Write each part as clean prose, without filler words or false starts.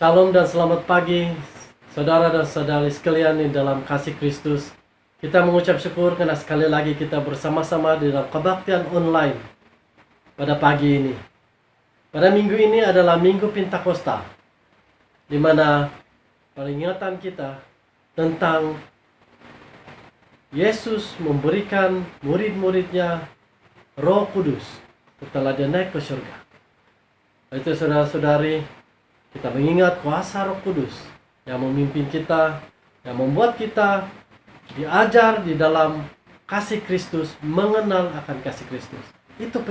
Shalom dan selamat pagi, saudara dan saudari sekalian di dalam kasih Kristus. Kita mengucap syukur karena sekali lagi kita bersama-sama di dalam kebaktian online pada pagi ini. Pada minggu ini adalah Minggu Pentakosta, di mana peringatan kita tentang Yesus memberikan murid-muridnya Roh Kudus setelah dia naik ke surga. Itu saudara-saudari, kita mengingat kuasa Roh Kudus yang memimpin kita, yang membuat kita diajar di dalam kasih Kristus, mengenal akan kasih Kristus. Itu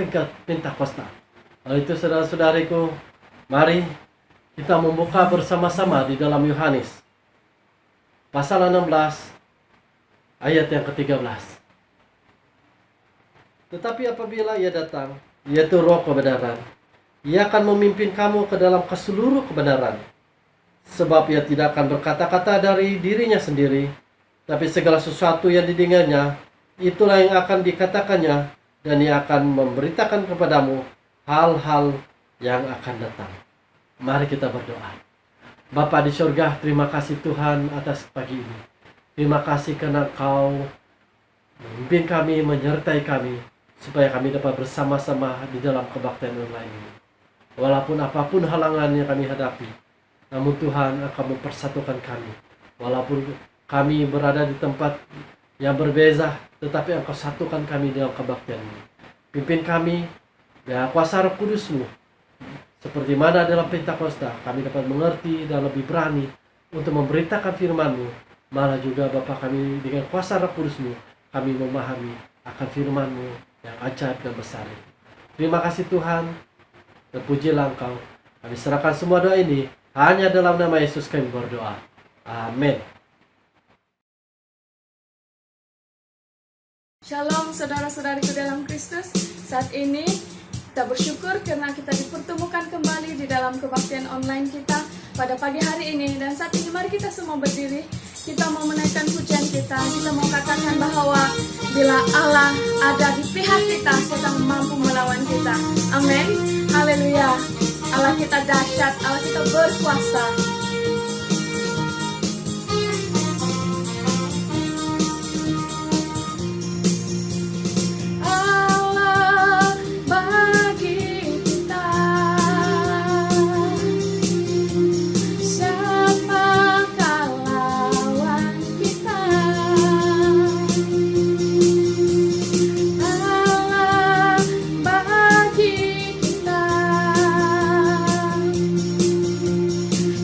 Pentakosta. Itu saudara-saudariku, mari kita membuka bersama-sama di dalam Yohanes pasal 16 ayat yang ke-13. Tetapi apabila ia datang, yaitu Roh kebenaran, ia akan memimpin kamu ke dalam keseluruh kebenaran. Sebab ia tidak akan berkata-kata dari dirinya sendiri, tapi segala sesuatu yang didengarnya, itulah yang akan dikatakannya, dan ia akan memberitakan kepadamu hal-hal yang akan datang. Mari kita berdoa. Bapa di surga, terima kasih Tuhan atas pagi ini. Terima kasih karena Engkau memimpin kami, menyertai kami, supaya kami dapat bersama-sama di dalam kebaktian online ini. Walaupun apapun halangan yang kami hadapi, namun Tuhan akan mempersatukan kami. Walaupun kami berada di tempat yang berbeza, tetapi Engkau satukan kami dalam kebaktian ini. Pimpin kami dengan kuasa Roh Kudus-Mu, seperti mana dalam Pentakosta kami dapat mengerti dan lebih berani untuk memberitakan firman-Mu. Malah juga Bapa kami dengan kuasa Roh Kudus-Mu, kami memahami akan firman-Mu yang ajaib dan besar. Terima kasih Tuhan, dan pujilah Engkau. Kami serahkan semua doa ini hanya dalam nama Yesus kami berdoa. Amin. Shalom saudara-saudariku dalam Kristus. Saat ini kita bersyukur karena kita dipertemukan kembali di dalam kebaktian online kita pada pagi hari ini. Dan saat ini mari kita semua berdiri. Kita mau menaikkan pujian kita. Kita mau katakan bahwa bila Allah ada di pihak kita, siapa yang mampu melawan kita. Amin. Haleluya. Allah kita dahsyat, Allah kita berkuasa. Allah bagi kita, siapakah lawan kita? Allah bagi kita,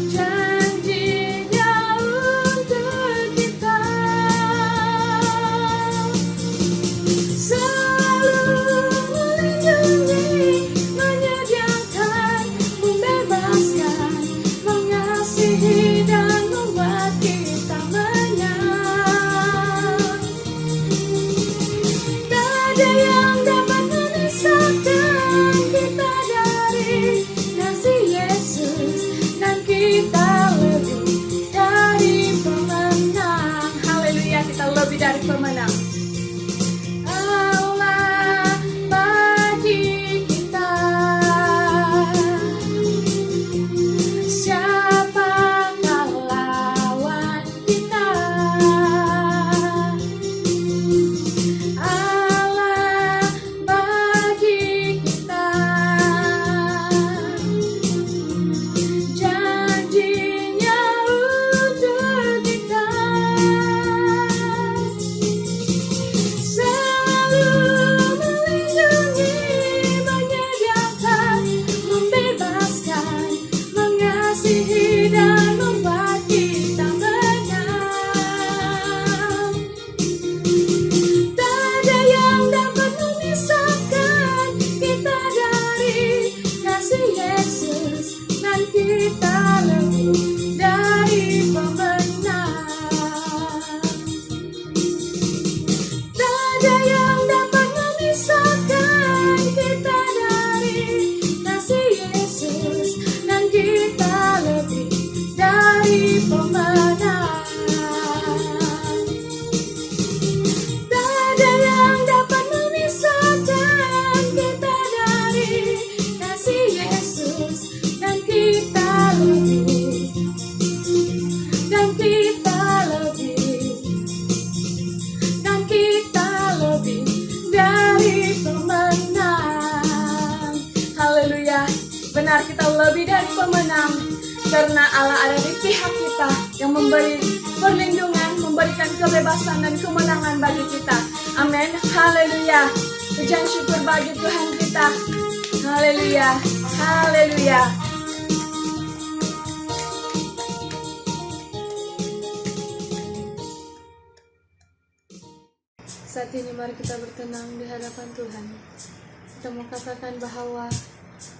janjinya untuk kita, selalu melindungi, menyediakan, membebaskan, mengasihi dan membuat kita menang. Tak ada yang dapat memisahkan kita dari kasih Yesus, dan kita lebih dari pemenang. Haleluya, kita lebih dari pemenang. Allah bagi kita, siapakah lawan kita? Allah bagi kita, janjinya untuk kita, selalu melindungi, menyediakan, membebaskan, mengasihi dan membuat kita menang. Tak ada yang dapat memisahkan kita dari kasih Yesus, dan kita lebih dari pemenang. Tak ada yang dapat memisahkan kita dari kasih Yesus, dan kita lebih dari pemenang. Tak ada yang dapat memisahkan kita dari kasih Yesus, dan kita lebih benar kita lebih dari pemenang, karena Allah ada di pihak kita yang memberi perlindungan, memberikan kebebasan dan kemenangan bagi kita. Amin. Haleluya. Pujian syukur bagi Tuhan kita. Haleluya. Haleluya. Saat ini mari kita bertenang di hadapan Tuhan. Kita mau katakan bahwa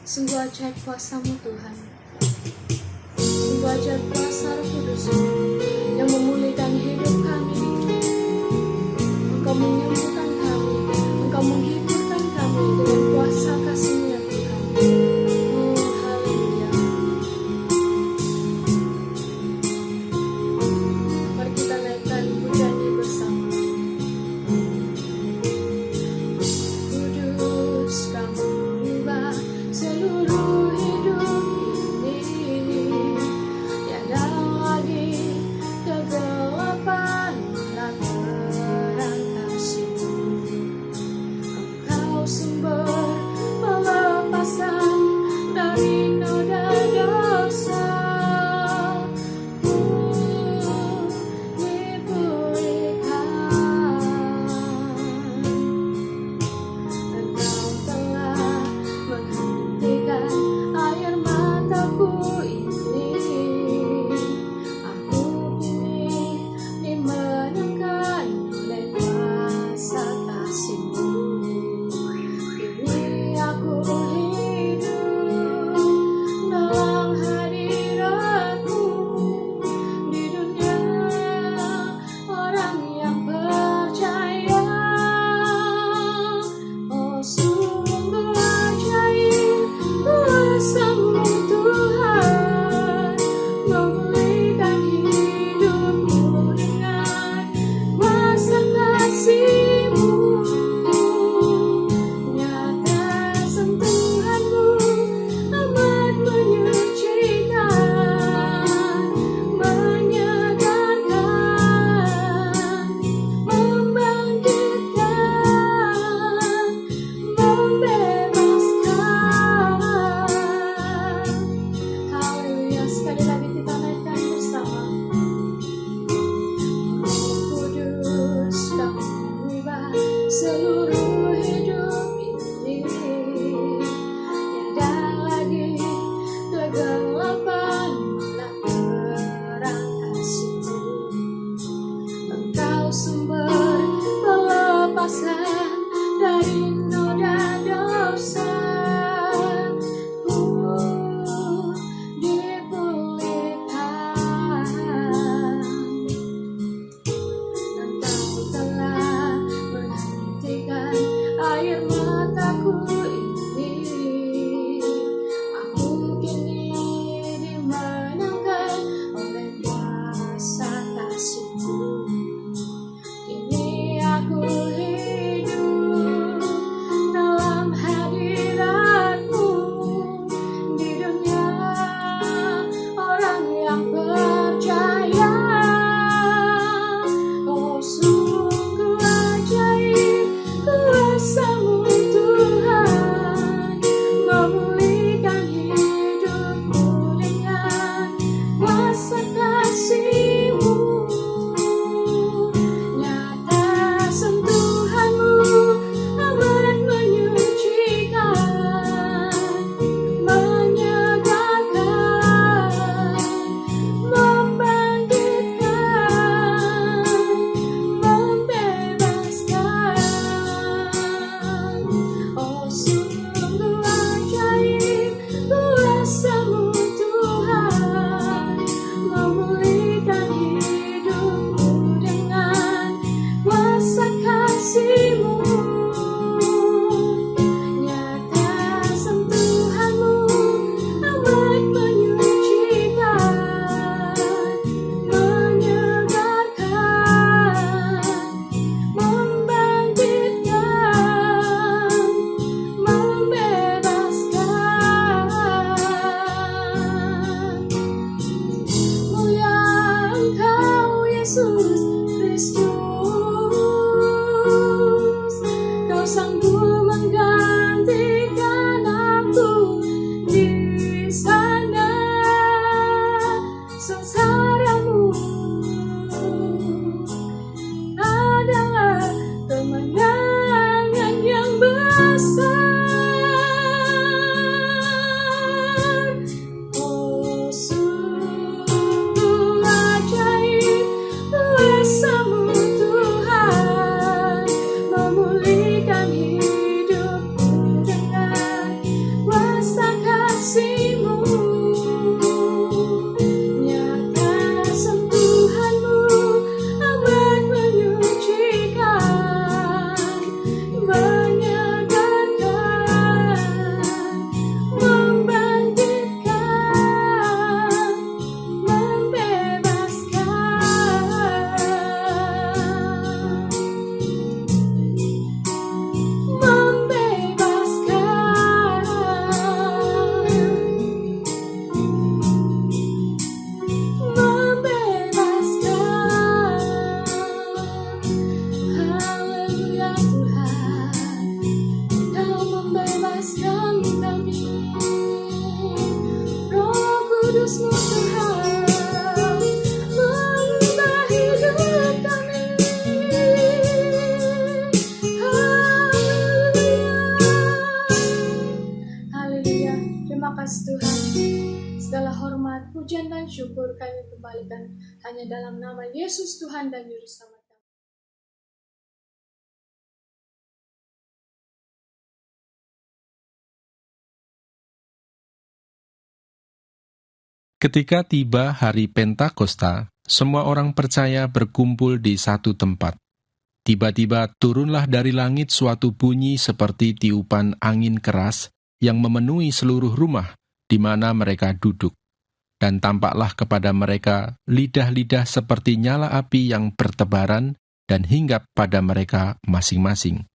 sungguh ajaib kuasa-Mu Tuhan. Sungguh ajaib kuasa Roh Kudus-Mu yang memulihkan hidup kami. Engkau menyembuhkan kami, Engkau menghiburkan kami dengan kuasa kasih-Mu ya Tuhan. Oh, haleluya. Mari kita naikkan pujian ini bersama. Kudus, Kamu ubah seluruh hidup ini. Tiada lagi Terima kasih Tuhan. Segala hormat, pujian dan syukur kami kembalikan hanya dalam nama Yesus Tuhan dan Juru Selamat kami. Ketika tiba hari Pentakosta, semua orang percaya berkumpul di satu tempat. Tiba-tiba turunlah dari langit suatu bunyi seperti tiupan angin keras yang memenuhi seluruh rumah di mana mereka duduk. Dan tampaklah kepada mereka lidah-lidah seperti nyala api yang bertebaran dan hinggap pada mereka masing-masing.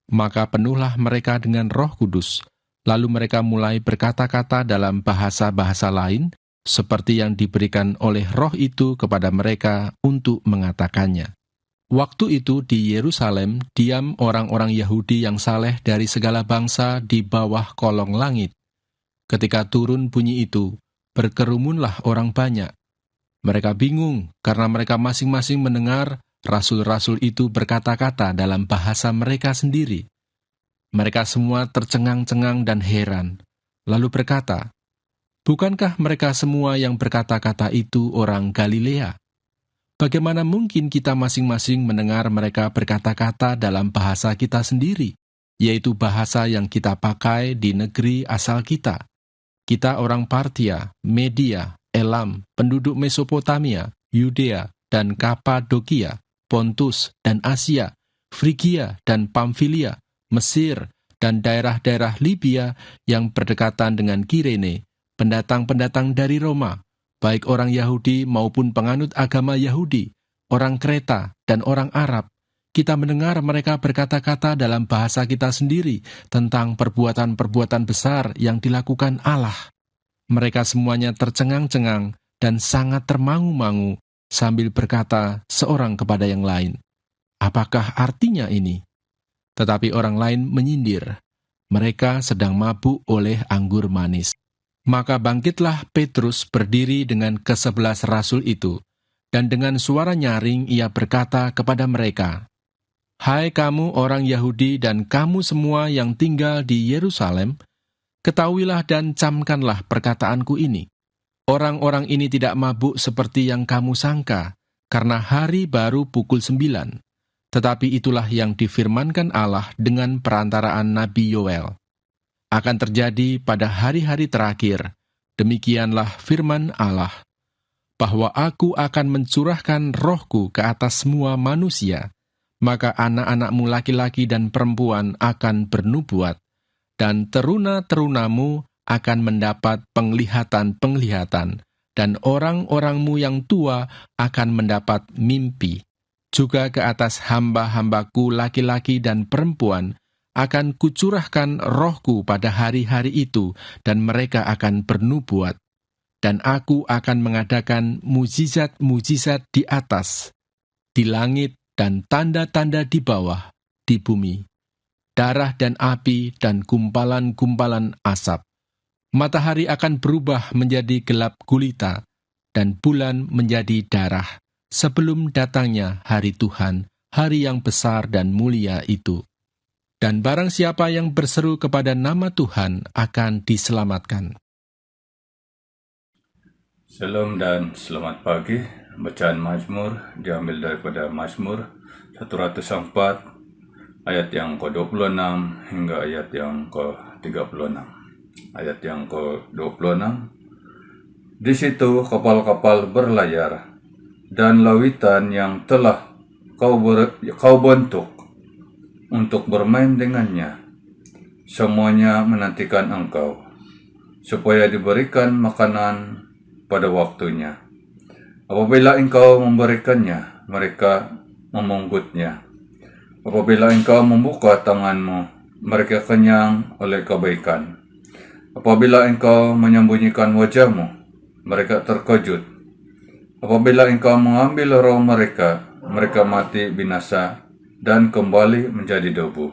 Maka penuhlah mereka dengan Roh Kudus, lalu mereka mulai berkata-kata dalam bahasa-bahasa lain, seperti yang diberikan oleh Roh itu kepada mereka untuk mengatakannya. Waktu itu di Yerusalem diam orang-orang Yahudi yang saleh dari segala bangsa di bawah kolong langit. Ketika turun bunyi itu, berkerumunlah orang banyak. Mereka bingung karena mereka masing-masing mendengar rasul-rasul itu berkata-kata dalam bahasa mereka sendiri. Mereka semua tercengang-cengang dan heran, lalu berkata, "Bukankah mereka semua yang berkata-kata itu orang Galilea? Bagaimana mungkin kita masing-masing mendengar mereka berkata-kata dalam bahasa kita sendiri, yaitu bahasa yang kita pakai di negeri asal kita? Kita orang Partia, Media, Elam, penduduk Mesopotamia, Yudea, dan Kapadokia, Pontus dan Asia, Frigia dan Pamfilia, Mesir, dan daerah-daerah Libya yang berdekatan dengan Kirene, pendatang-pendatang dari Roma, baik orang Yahudi maupun penganut agama Yahudi, orang Kreta dan orang Arab. Kita mendengar mereka berkata-kata dalam bahasa kita sendiri tentang perbuatan-perbuatan besar yang dilakukan Allah." Mereka semuanya tercengang-cengang dan sangat termangu-mangu sambil berkata seorang kepada yang lain, "Apakah artinya ini?" Tetapi orang lain menyindir, "Mereka sedang mabuk oleh anggur manis." Maka bangkitlah Petrus berdiri dengan ke-11 rasul itu, dan dengan suara nyaring ia berkata kepada mereka, "Hai kamu orang Yahudi dan kamu semua yang tinggal di Yerusalem, ketahuilah dan camkanlah perkataanku ini. Orang-orang ini tidak mabuk seperti yang kamu sangka, karena hari baru pukul 9. Tetapi itulah yang difirmankan Allah dengan perantaraan Nabi Yoel. Akan terjadi pada hari-hari terakhir, demikianlah firman Allah, bahwa aku akan mencurahkan rohku ke atas semua manusia, maka anak-anakmu laki-laki dan perempuan akan bernubuat, dan teruna-terunamu akan mendapat penglihatan-penglihatan, dan orang-orangmu yang tua akan mendapat mimpi. Juga ke atas hamba-hambaku laki-laki dan perempuan akan kucurahkan rohku pada hari-hari itu, dan mereka akan bernubuat. Dan aku akan mengadakan mujizat-mujizat di atas, di langit, dan tanda-tanda di bawah, di bumi, darah dan api dan gumpalan-gumpalan asap. Matahari akan berubah menjadi gelap gulita, dan bulan menjadi darah, sebelum datangnya hari Tuhan, hari yang besar dan mulia itu. Dan barang siapa yang berseru kepada nama Tuhan akan diselamatkan." Shalom dan selamat pagi. Bacaan Mazmur diambil daripada Mazmur 104 ayat yang ke-26 hingga ayat yang ke-36. Ayat yang ke-26, "Di situ kapal-kapal berlayar dan lawitan yang telah kau bentuk untuk bermain dengannya. Semuanya menantikan engkau, supaya diberikan makanan pada waktunya. Apabila engkau memberikannya, mereka memunggutnya. Apabila engkau membuka tanganmu, mereka kenyang oleh kebaikan. Apabila engkau menyembunyikan wajahmu, mereka terkejut. Apabila engkau mengambil roh mereka, mereka mati binasa dan kembali menjadi debu.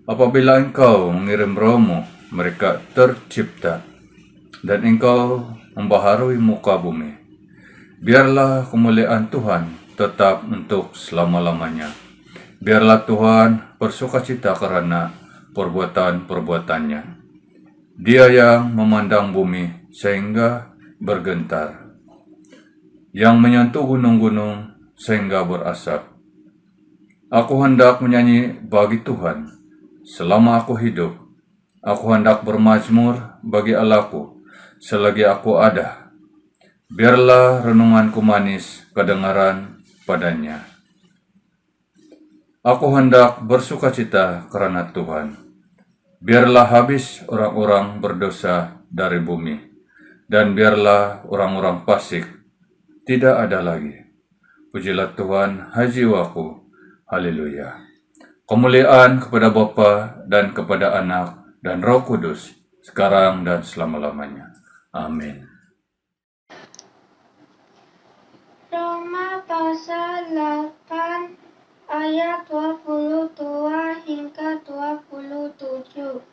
Apabila engkau mengirim rohmu, mereka tercipta, dan engkau membaharui muka bumi. Biarlah kemuliaan Tuhan tetap untuk selama-lamanya. Biarlah Tuhan bersukacita karena perbuatan-perbuatannya. Dia yang memandang bumi sehingga bergentar, yang menyentuh gunung-gunung sehingga berasap. Aku hendak menyanyi bagi Tuhan selama aku hidup. Aku hendak bermazmur bagi Allahku selagi aku ada. Biarlah renunganku manis kedengaran padanya. Aku hendak bersukacita karena Tuhan. Biarlah habis orang-orang berdosa dari bumi, dan biarlah orang-orang fasik tidak ada lagi. Pujilah Tuhan, hai jiwaku. Haleluya. Kemuliaan kepada Bapa dan kepada Anak dan Roh Kudus, sekarang dan selama-lamanya. Amin. Roma pasal 8 ayat 22 hingga 27.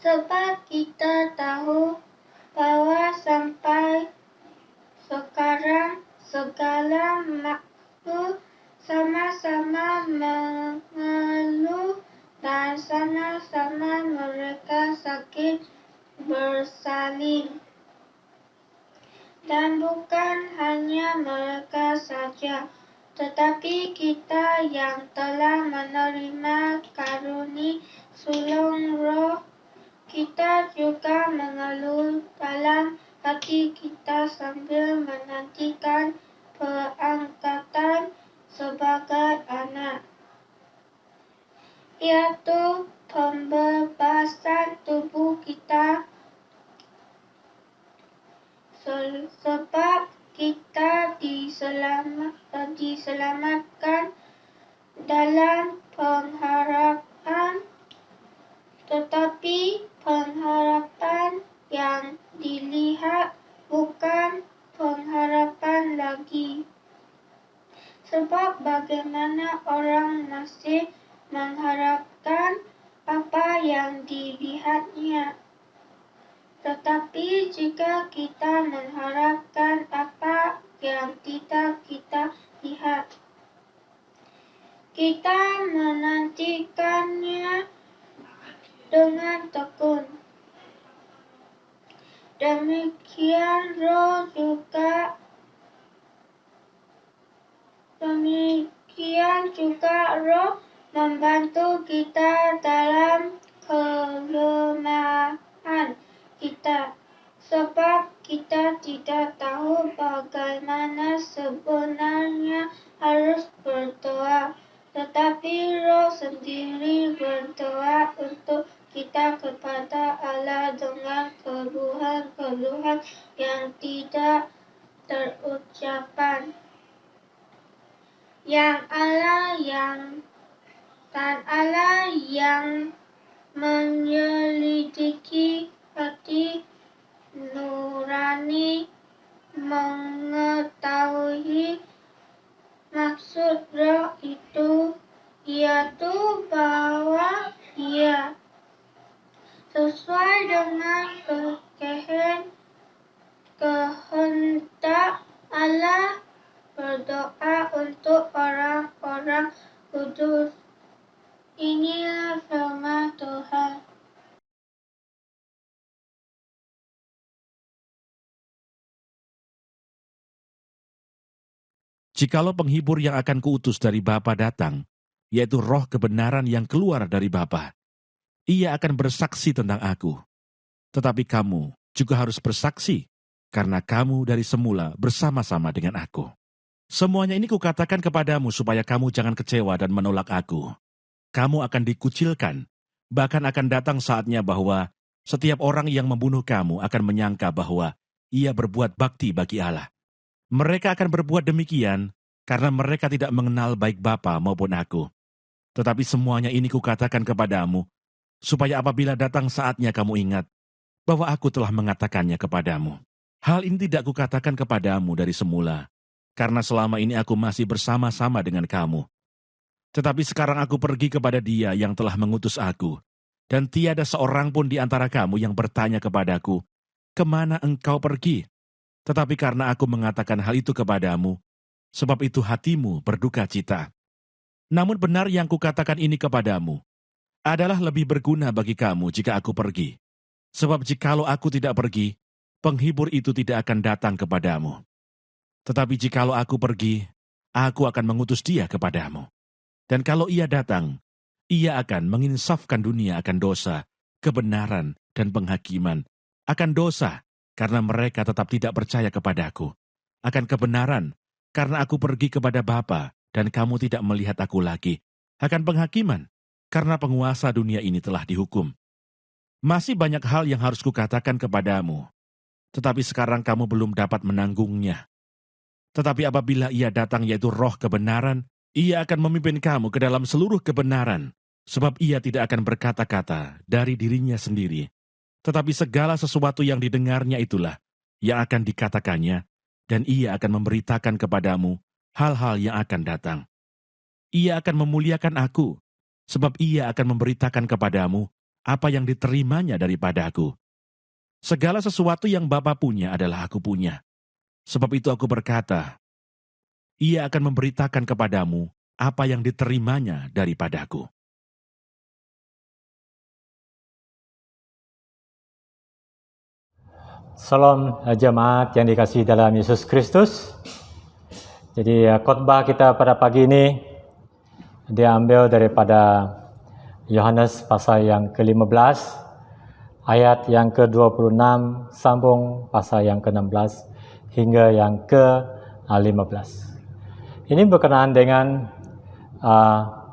Sebab kita tahu bahwa sampai sekarang segala makhluk sama-sama mengeluh dan sama-sama mereka sakit bersalin. Dan bukan hanya mereka saja, tetapi kita yang telah menerima karunia sulung Roh, kita juga mengeluh dalam hati kita sambil menantikan pengangkatan sebagai anak, yaitu pembebasan tubuh kita. Sebab kita diselamatkan dalam pengharapan, tetapi pengharapan yang dilihat bukan pengharapan lagi. Sebab bagaimana orang masih mengharapkan apa yang dilihatnya? Tetapi jika kita mengharapkan apa yang tidak kita lihat, kita menantikannya dengan tekun. Demikian juga Roh membantu kita dalam kelemahan kita, sebab kita tidak tahu bagaimana sebenarnya harus berdoa, tetapi Roh sendiri berdoa untuk kita kepada Allah dengan keluhan-keluhan yang tidak terucapkan. Allah yang menyelidiki hati nurani mengetahui maksud Roh itu, yaitu bahwa Ia sesuai dengan kehendak Allah berdoa untuk orang-orang kudus. Inilah firman Tuhan. Jikalau penghibur yang akan kuutus dari Bapa datang, yaitu roh kebenaran yang keluar dari Bapa, ia akan bersaksi tentang aku. Tetapi kamu juga harus bersaksi, karena kamu dari semula bersama-sama dengan aku. Semuanya ini kukatakan kepadamu supaya kamu jangan kecewa dan menolak aku. Kamu akan dikucilkan, bahkan akan datang saatnya bahwa setiap orang yang membunuh kamu akan menyangka bahwa ia berbuat bakti bagi Allah. Mereka akan berbuat demikian karena mereka tidak mengenal baik Bapa maupun aku. Tetapi semuanya ini kukatakan kepadamu, supaya apabila datang saatnya kamu ingat bahwa aku telah mengatakannya kepadamu. Hal ini tidak kukatakan kepadamu dari semula, karena selama ini aku masih bersama-sama dengan kamu. Tetapi sekarang aku pergi kepada Dia yang telah mengutus aku, dan tiada seorang pun di antara kamu yang bertanya kepadaku, "Kemana engkau pergi?" Tetapi karena aku mengatakan hal itu kepadamu, sebab itu hatimu berduka cita. Namun benar yang kukatakan ini kepadamu, adalah lebih berguna bagi kamu jika aku pergi. Sebab jikalau aku tidak pergi, penghibur itu tidak akan datang kepadamu. Tetapi jikalau aku pergi, aku akan mengutus dia kepadamu. Dan kalau ia datang, ia akan menginsafkan dunia akan dosa, kebenaran, dan penghakiman. Akan dosa, karena mereka tetap tidak percaya kepadaku. Akan kebenaran, karena aku pergi kepada Bapa, dan kamu tidak melihat aku lagi. Akan penghakiman, karena penguasa dunia ini telah dihukum. Masih banyak hal yang harus kukatakan kepadamu, tetapi sekarang kamu belum dapat menanggungnya. Tetapi apabila ia datang, yaitu Roh kebenaran, ia akan memimpin kamu ke dalam seluruh kebenaran, sebab ia tidak akan berkata-kata dari dirinya sendiri. Tetapi segala sesuatu yang didengarnya itulah yang akan dikatakannya, dan ia akan memberitakan kepadamu hal-hal yang akan datang. Ia akan memuliakan aku, sebab ia akan memberitakan kepadamu apa yang diterimanya daripada aku. Segala sesuatu yang Bapa punya adalah aku punya. Sebab itu aku berkata, ia akan memberitakan kepadamu apa yang diterimanya daripadaku. Salam jemaat yang dikasihi dalam Yesus Kristus. Jadi khotbah kita pada pagi ini diambil daripada Yohanes pasal yang ke-15, ayat yang ke-26, sambung pasal yang ke-16 hingga yang ke-15. Ini berkenaan dengan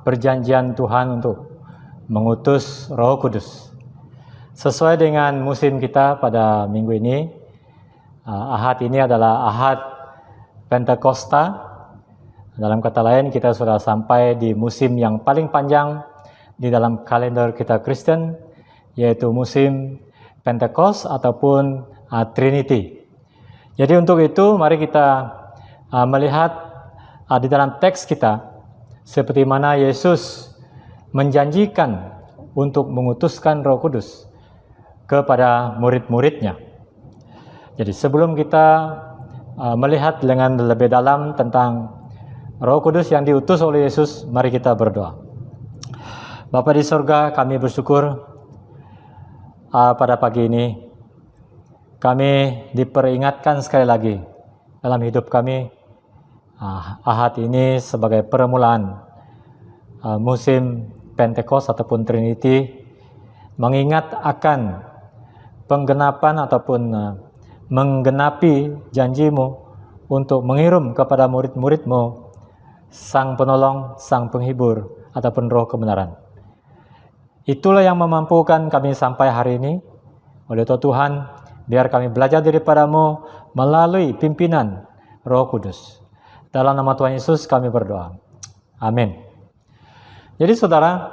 perjanjian Tuhan untuk mengutus Roh Kudus. Sesuai dengan musim kita pada minggu ini, Ahad ini adalah Ahad Pentakosta. Dalam kata lain, kita sudah sampai di musim yang paling panjang di dalam kalender kita Kristen, yaitu musim Pentecost ataupun Trinity. Jadi untuk itu, mari kita melihat di dalam teks kita, seperti mana Yesus menjanjikan untuk mengutuskan Roh Kudus kepada murid-muridnya. Jadi sebelum kita melihat dengan lebih dalam tentang Roh Kudus yang diutus oleh Yesus, mari kita berdoa. Bapa di surga, kami bersyukur pada pagi ini kami diperingatkan sekali lagi dalam hidup kami Ahad ini sebagai permulaan musim Pentecost ataupun Trinity, mengingat akan penggenapan ataupun menggenapi janjimu untuk mengirim kepada murid-muridmu Sang Penolong, Sang Penghibur ataupun Roh kebenaran. Itulah yang memampukan kami sampai hari ini. Oleh Tuhan, biar kami belajar daripadamu melalui pimpinan Roh Kudus. Dalam nama Tuhan Yesus kami berdoa. Amin. Jadi saudara,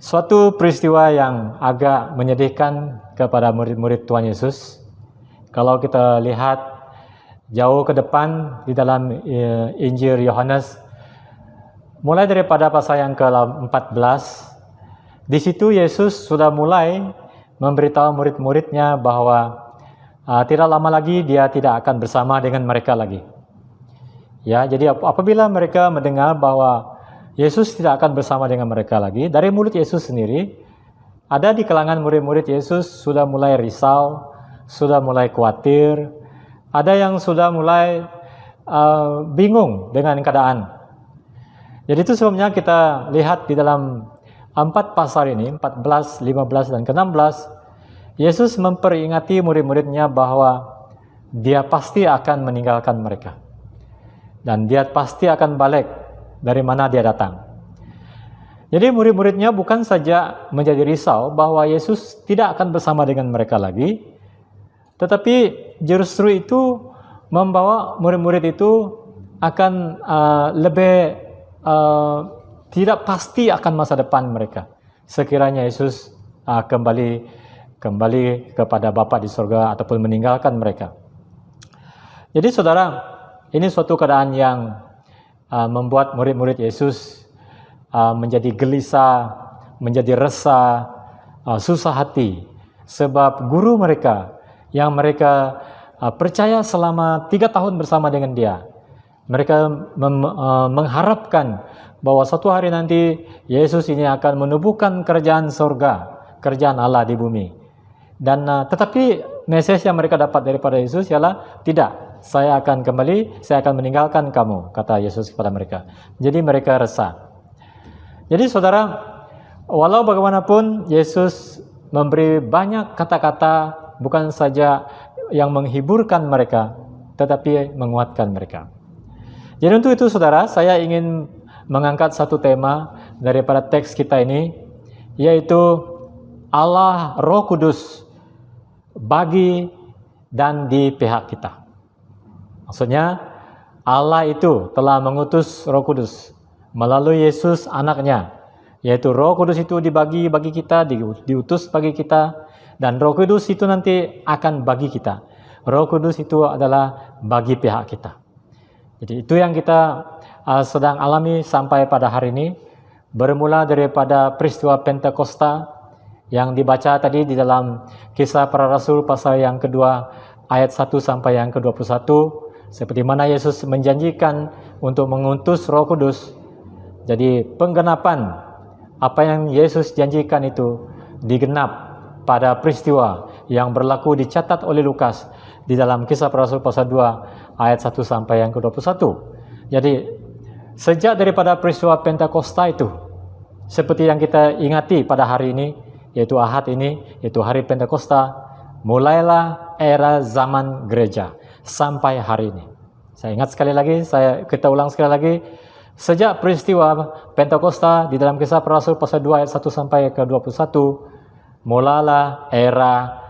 suatu peristiwa yang agak menyedihkan kepada murid-murid Tuhan Yesus. Kalau kita lihat jauh ke depan di dalam Injil Yohanes, mulai daripada pasal yang ke-14, di situ Yesus sudah mulai memberitahu murid-muridnya bahwa tidak lama lagi dia tidak akan bersama dengan mereka lagi. Ya, jadi apabila mereka mendengar bahwa Yesus tidak akan bersama dengan mereka lagi, dari mulut Yesus sendiri, ada di kalangan murid-murid Yesus sudah mulai risau, sudah mulai khawatir, ada yang sudah mulai bingung dengan keadaan. Jadi itu sebabnya kita lihat di dalam 4 pasal ini, 14, 15, dan ke-16, Yesus memperingati murid-muridnya bahwa dia pasti akan meninggalkan mereka. Dan dia pasti akan balik dari mana dia datang. Jadi murid-muridnya bukan saja menjadi risau bahwa Yesus tidak akan bersama dengan mereka lagi, tetapi justru itu membawa murid-murid itu akan lebih tidak pasti akan masa depan mereka. Sekiranya Yesus kembali kepada Bapa di surga ataupun meninggalkan mereka. Jadi saudara, ini suatu keadaan yang membuat murid-murid Yesus menjadi gelisah, menjadi resah, susah hati. Sebab guru mereka yang mereka percaya selama 3 tahun bersama dengan dia, mereka mengharapkan bahwa suatu hari nanti Yesus ini akan menubuhkan kerajaan surga, kerajaan Allah di bumi. Dan tetapi message yang mereka dapat daripada Yesus ialah, tidak, saya akan kembali, saya akan meninggalkan kamu, kata Yesus kepada mereka. Jadi mereka resah. Jadi saudara, walau bagaimanapun Yesus memberi banyak kata-kata, bukan saja yang menghiburkan mereka, tetapi menguatkan mereka. Jadi untuk itu saudara, saya ingin mengangkat satu tema daripada teks kita ini, yaitu Allah Roh Kudus bagi dan di pihak kita. Maksudnya, Allah itu telah mengutus Roh Kudus melalui Yesus anaknya, yaitu Roh Kudus itu dibagi bagi kita, diutus bagi kita, dan Roh Kudus itu nanti akan bagi kita. Roh Kudus itu adalah bagi pihak kita. Jadi itu yang kita sedang alami sampai pada hari ini, bermula daripada peristiwa Pentakosta yang dibaca tadi di dalam Kisah Para Rasul pasal yang kedua ayat 1 sampai yang ke-21, seperti mana Yesus menjanjikan untuk mengutus Roh Kudus. Jadi penggenapan apa yang Yesus janjikan itu digenap pada peristiwa yang berlaku dicatat oleh Lukas di dalam Kisah Para Rasul pasal 2 ayat 1 sampai yang ke-21. Jadi sejak daripada peristiwa Pentakosta itu, seperti yang kita ingati pada hari ini, yaitu Ahad ini, yaitu hari Pentakosta, mulailah era zaman gereja sampai hari ini. Saya ingat sekali lagi, kita ulang sekali lagi, sejak peristiwa Pentakosta di dalam Kisah Para Rasul pasal 2 ayat 1 sampai ke 21, mulailah era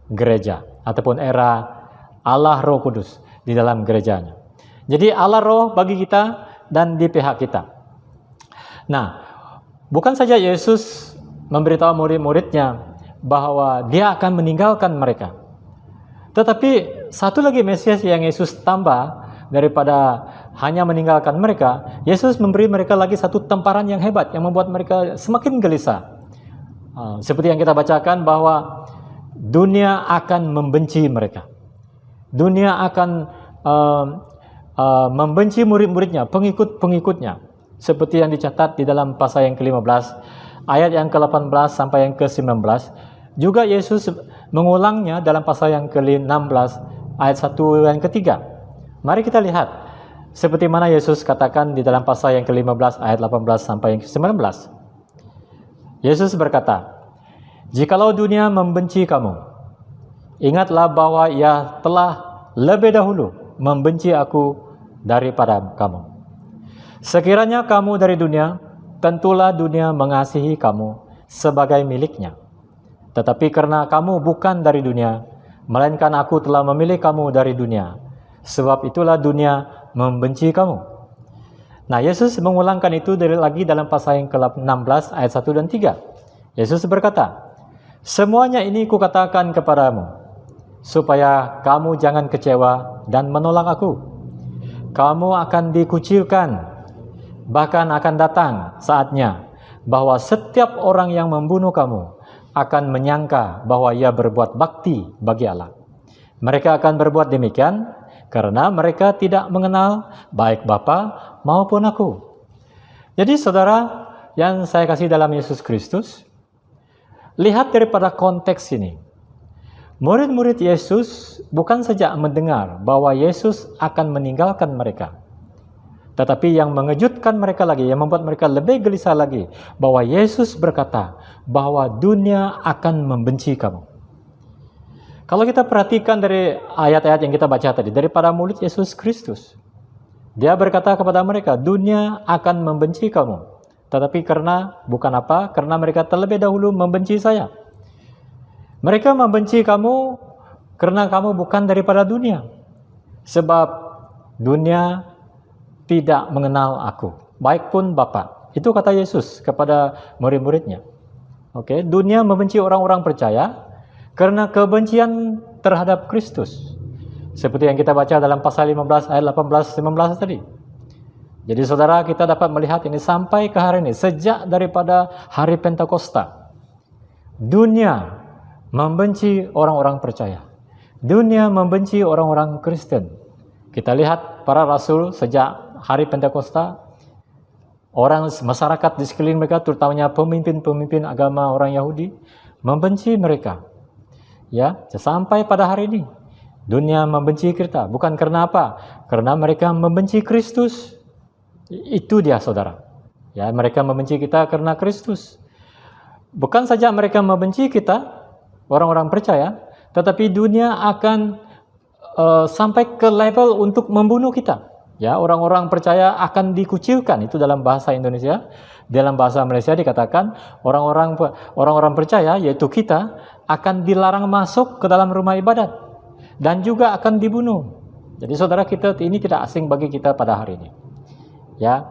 gereja ataupun era Allah Roh Kudus di dalam gerejanya. Jadi Allah Roh bagi kita dan di pihak kita. Nah, bukan saja Yesus memberitahu murid-muridnya bahwa dia akan meninggalkan mereka, tetapi satu lagi message yang Yesus tambah daripada hanya meninggalkan mereka, Yesus memberi mereka lagi satu tamparan yang hebat yang membuat mereka semakin gelisah. Seperti yang kita bacakan bahwa dunia akan membenci mereka. Dunia akan membenci murid-muridnya, pengikut-pengikutnya, seperti yang dicatat di dalam pasal yang ke-15 ayat yang ke-18 sampai yang ke-19. Juga Yesus mengulangnya dalam pasal yang ke-16 ayat 1 dan ke-3. Mari kita lihat seperti mana Yesus katakan di dalam pasal yang ke-15 ayat 18 sampai yang ke-19. Yesus berkata, "Jikalau dunia membenci kamu, ingatlah bahwa ia telah lebih dahulu membenci aku daripada kamu. Sekiranya kamu dari dunia, tentulah dunia mengasihi kamu sebagai miliknya. Tetapi karena kamu bukan dari dunia, melainkan aku telah memilih kamu dari dunia, sebab itulah dunia membenci kamu." Nah, Yesus mengulangkan itu lagi dalam pasal yang ke-16 ayat 1 dan 3. Yesus berkata, "Semuanya ini kukatakan kepadamu, supaya kamu jangan kecewa dan menolak aku. Kamu akan dikucilkan, bahkan akan datang saatnya bahwa setiap orang yang membunuh kamu akan menyangka bahwa ia berbuat bakti bagi Allah. Mereka akan berbuat demikian karena mereka tidak mengenal baik Bapa maupun aku." Jadi saudara yang saya kasih dalam Yesus Kristus, lihat daripada konteks ini. Murid-murid Yesus bukan saja mendengar bahwa Yesus akan meninggalkan mereka, tetapi yang mengejutkan mereka lagi, yang membuat mereka lebih gelisah lagi, bahwa Yesus berkata bahwa dunia akan membenci kamu. Kalau kita perhatikan dari ayat-ayat yang kita baca tadi, daripada mulut Yesus Kristus, dia berkata kepada mereka, dunia akan membenci kamu. Tetapi karena, bukan apa, karena mereka terlebih dahulu membenci saya. Mereka membenci kamu karena kamu bukan daripada dunia. Sebab dunia tidak mengenal aku, baik pun Bapa. Itu kata Yesus kepada murid-muridnya. Oke, dunia membenci orang-orang percaya karena kebencian terhadap Kristus. Seperti yang kita baca dalam pasal 15 ayat 18-19 tadi. Jadi saudara, kita dapat melihat ini sampai ke hari ini, sejak daripada hari Pentakosta. Dunia membenci orang-orang percaya. Dunia membenci orang-orang Kristen. Kita lihat para rasul sejak hari Pentakosta, orang masyarakat di sekeliling mereka, terutamanya pemimpin-pemimpin agama orang Yahudi, membenci mereka. Ya, sampai pada hari ini dunia membenci kita. Bukan karena apa? Karena mereka membenci Kristus. Itu dia, saudara. Ya, mereka membenci kita karena Kristus. Bukan saja mereka membenci kita, orang-orang percaya, tetapi dunia akan sampai ke level untuk membunuh kita. Ya, orang-orang percaya akan dikucilkan. Itu dalam bahasa Indonesia. Dalam bahasa Malaysia dikatakan orang-orang percaya, yaitu kita, akan dilarang masuk ke dalam rumah ibadat dan juga akan dibunuh. Jadi saudara, kita ini tidak asing bagi kita pada hari ini. Ya,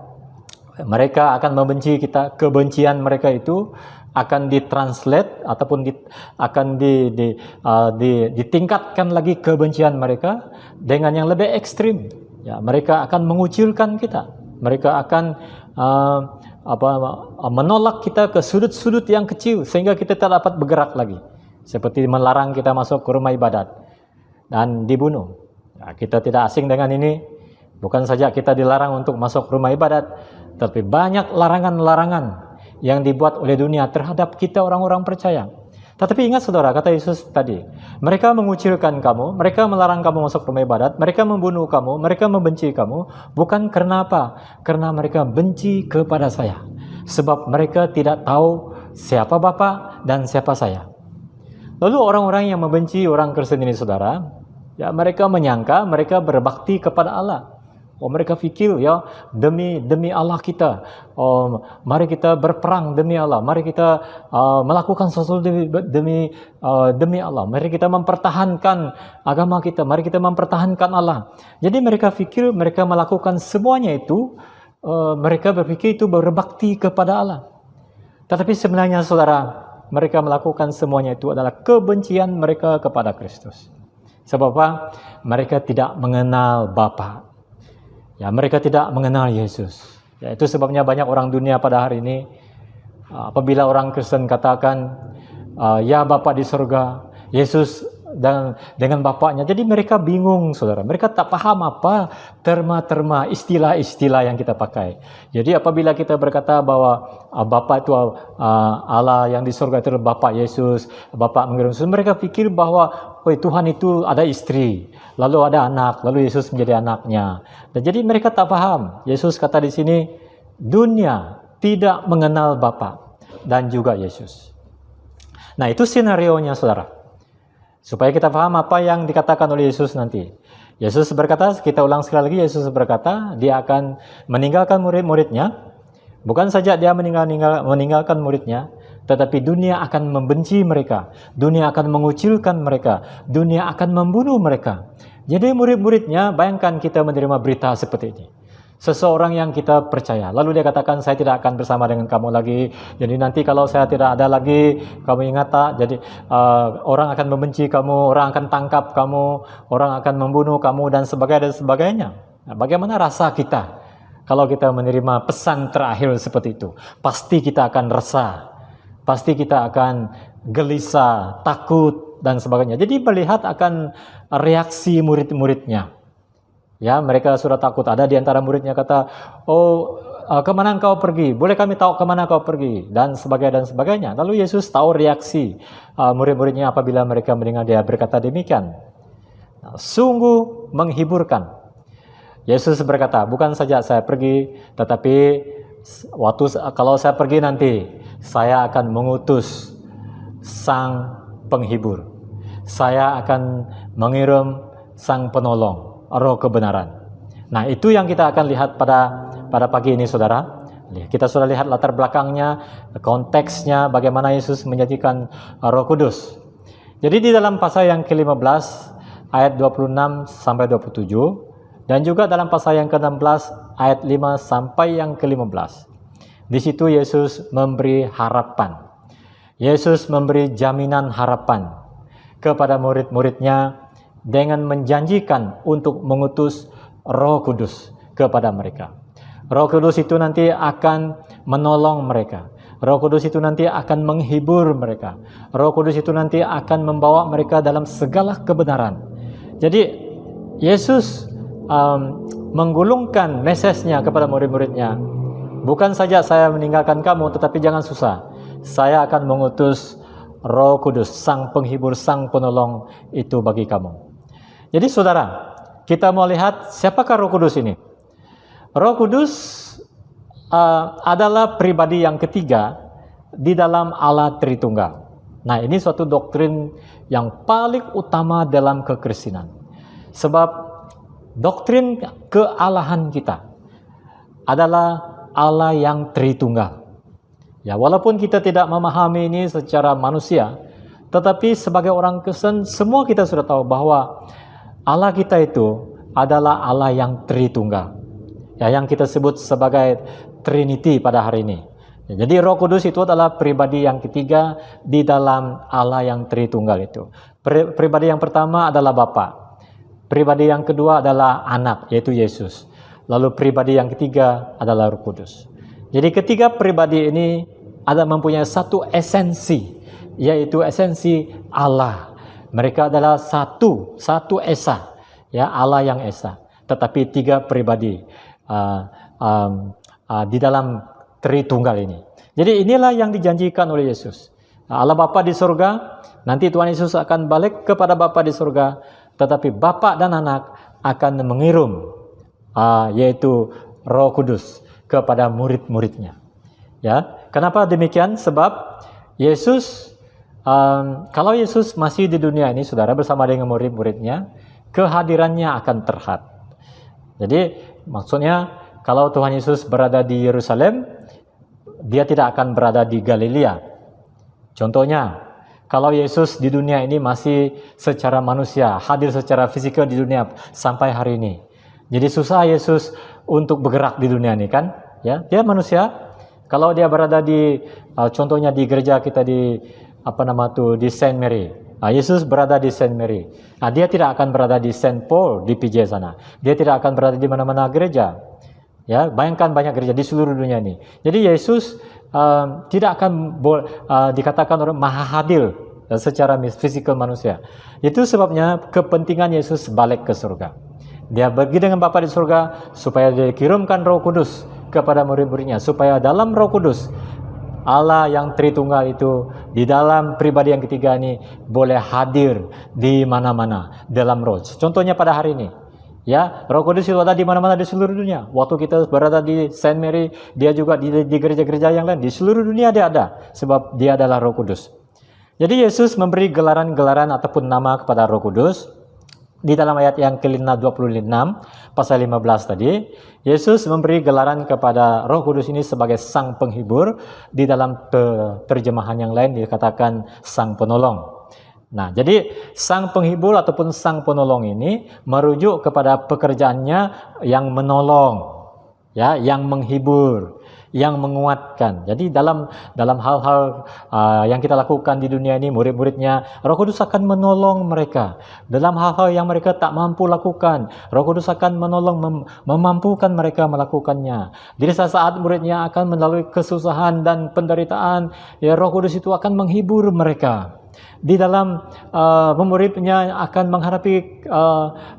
mereka akan membenci kita. Kebencian mereka itu akan ditranslate ataupun ditingkatkan lagi kebencian mereka dengan yang lebih ekstrim. Ya, mereka akan mengucilkan kita. Mereka akan menolak kita ke sudut-sudut yang kecil sehingga kita tak dapat bergerak lagi. Seperti melarang kita masuk ke rumah ibadat dan dibunuh. Ya, kita tidak asing dengan ini. Bukan saja kita dilarang untuk masuk rumah ibadat, tapi banyak larangan-larangan yang dibuat oleh dunia terhadap kita orang-orang percaya. Tetapi ingat saudara, kata Yesus tadi, mereka mengucilkan kamu, mereka melarang kamu masuk rumah ibadat, mereka membunuh kamu, mereka membenci kamu, bukan karena apa? Karena mereka benci kepada saya. Sebab mereka tidak tahu siapa Bapa dan siapa saya. Lalu orang-orang yang membenci orang Kristen ini saudara, ya mereka menyangka mereka berbakti kepada Allah. Mereka fikir ya demi Allah kita, mari kita berperang demi Allah, mari kita melakukan sesuatu demi Allah, mari kita mempertahankan agama kita, mari kita mempertahankan Allah. Jadi mereka fikir mereka melakukan semuanya itu, mereka berpikir itu berbakti kepada Allah. Tetapi sebenarnya saudara, mereka melakukan semuanya itu adalah kebencian mereka kepada Kristus. Sebab apa? Mereka tidak mengenal Bapa. Ya, mereka tidak mengenal Yesus. Ya, itu sebabnya banyak orang dunia pada hari ini, apabila orang Kristen katakan, ya Bapa di surga, Yesus dan dengan Bapaknya. Jadi mereka bingung, saudara. Mereka tak paham apa terma-terma, istilah-istilah yang kita pakai. Jadi apabila kita berkata bahwa Bapa itu Allah yang di surga itu adalah Bapa Yesus, Bapa mengirim Yesus, mereka pikir bahwa Tuhan itu ada istri, lalu ada anak, lalu Yesus menjadi anaknya. Dan jadi mereka tak paham. Yesus kata di sini, dunia tidak mengenal Bapa dan juga Yesus. Nah, itu skenarionya, saudara. Supaya kita paham apa yang dikatakan oleh Yesus nanti. Yesus berkata, kita ulang sekali lagi, Yesus berkata, dia akan meninggalkan murid-muridnya. Bukan saja dia meninggalkan muridnya, tetapi dunia akan membenci mereka. Dunia akan mengucilkan mereka. Dunia akan membunuh mereka. Jadi murid-muridnya, bayangkan kita menerima berita seperti ini. Seseorang yang kita percaya. Lalu dia katakan, saya tidak akan bersama dengan kamu lagi. Jadi nanti kalau saya tidak ada lagi, kamu ingat tak? Jadi orang akan membenci kamu, orang akan tangkap kamu, orang akan membunuh kamu dan sebagainya. Nah, bagaimana rasa kita kalau kita menerima pesan terakhir seperti itu? Pasti kita akan resah. Pasti kita akan gelisah, takut dan sebagainya. Jadi melihat akan reaksi murid-muridnya. Ya, mereka sudah takut. Ada di antara muridnya kata, kemana engkau pergi? Boleh kami tahu kemana kau pergi? Dan sebagainya. Lalu Yesus tahu reaksi murid-muridnya apabila mereka mendengar dia berkata demikian. Nah, sungguh menghiburkan. Yesus berkata, bukan saja saya pergi, tetapi kalau saya pergi nanti, saya akan mengutus Sang Penghibur. Saya akan mengirim Sang Penolong, Roh kebenaran. Nah, itu yang kita akan lihat pada pagi ini, saudara. Kita sudah lihat latar belakangnya, konteksnya, bagaimana Yesus menjanjikan Roh Kudus. Jadi di dalam pasal yang ke-15 ayat 26 sampai 27 dan juga dalam pasal yang ke-16 ayat 5 sampai yang ke-15. Di situ Yesus memberi harapan. Yesus memberi jaminan harapan kepada murid-muridnya dengan menjanjikan untuk mengutus Roh Kudus kepada mereka. Roh Kudus itu nanti akan menolong mereka. Roh Kudus itu nanti akan menghibur mereka. Roh Kudus itu nanti akan membawa mereka dalam segala kebenaran. Jadi Yesus menggulungkan mesejnya kepada murid-muridnya. Bukan saja saya meninggalkan kamu, tetapi jangan susah. Saya akan mengutus Roh Kudus, Sang Penghibur, Sang Penolong itu bagi kamu. Jadi saudara, kita mau lihat siapakah Roh Kudus ini. Roh Kudus adalah pribadi yang ketiga di dalam Allah Tritunggal. Nah, ini suatu doktrin yang paling utama dalam kekristenan. Sebab doktrin kealahan kita adalah Allah yang Tritunggal. Ya, walaupun kita tidak memahami ini secara manusia, tetapi sebagai orang Kristen semua kita sudah tahu bahwa Allah kita itu adalah Allah yang Tritunggal. Ya, yang kita sebut sebagai Trinity pada hari ini. Ya, jadi Roh Kudus itu adalah pribadi yang ketiga di dalam Allah yang Tritunggal itu. Pribadi yang pertama adalah Bapa. Pribadi yang kedua adalah Anak, yaitu Yesus. Lalu pribadi yang ketiga adalah Roh Kudus. Jadi ketiga pribadi ini mempunyai satu esensi, yaitu esensi Allah. Mereka adalah satu esa, ya, Allah yang esa. Tetapi tiga pribadi di dalam Tritunggal ini. Jadi inilah yang dijanjikan oleh Yesus. Allah Bapa di surga, nanti Tuhan Yesus akan balik kepada Bapa di surga, tetapi Bapa dan Anak akan mengirim yaitu Roh Kudus kepada murid-muridnya. Ya, kenapa demikian? Sebab Yesus, kalau Yesus masih di dunia ini, saudara, bersama dengan murid-muridnya, kehadirannya akan terhad. Jadi maksudnya kalau Tuhan Yesus berada di Yerusalem, dia tidak akan berada di Galilea. Contohnya, kalau Yesus di dunia ini masih secara manusia, hadir secara fisikal di dunia sampai hari ini. Jadi susah Yesus untuk bergerak di dunia ini kan? Ya, dia manusia. Kalau dia berada di contohnya di gereja kita di di Saint Mary. Yesus berada di Saint Mary. Dia tidak akan berada di Saint Paul di PJ sana. Dia tidak akan berada di mana-mana gereja. Ya, bayangkan banyak gereja di seluruh dunia ini. Jadi Yesus tidak akan dikatakan orang maha hadir secara fisikal manusia. Itu sebabnya kepentingan Yesus balik ke surga. Dia pergi dengan Bapa di surga supaya dia kirimkan Roh Kudus kepada murid-muridnya, supaya dalam Roh Kudus Allah yang Tritunggal itu di dalam pribadi yang ketiga ini boleh hadir di mana-mana dalam roh. Contohnya pada hari ini, ya, Roh Kudus itu ada di mana-mana di seluruh dunia. Waktu kita berada di Saint Mary, dia juga di gereja-gereja yang lain di seluruh dunia dia ada, sebab dia adalah Roh Kudus. Jadi Yesus memberi gelaran-gelaran ataupun nama kepada Roh Kudus. Di dalam ayat yang ke-26 pasal 15 tadi, Yesus memberi gelaran kepada Roh Kudus ini sebagai Sang Penghibur. Di dalam terjemahan yang lain dikatakan Sang Penolong. Nah, jadi Sang Penghibur ataupun Sang Penolong ini merujuk kepada pekerjaannya yang menolong, ya, yang menghibur, yang menguatkan. Jadi dalam hal-hal yang kita lakukan di dunia ini, murid-muridnya, Roh Kudus akan menolong mereka. Dalam hal-hal yang mereka tak mampu lakukan, Roh Kudus akan menolong, memampukan mereka melakukannya. Jadi saat muridnya akan melalui kesusahan dan penderitaan, ya, Roh Kudus itu akan menghibur mereka. Di dalam muridnya akan menghadapi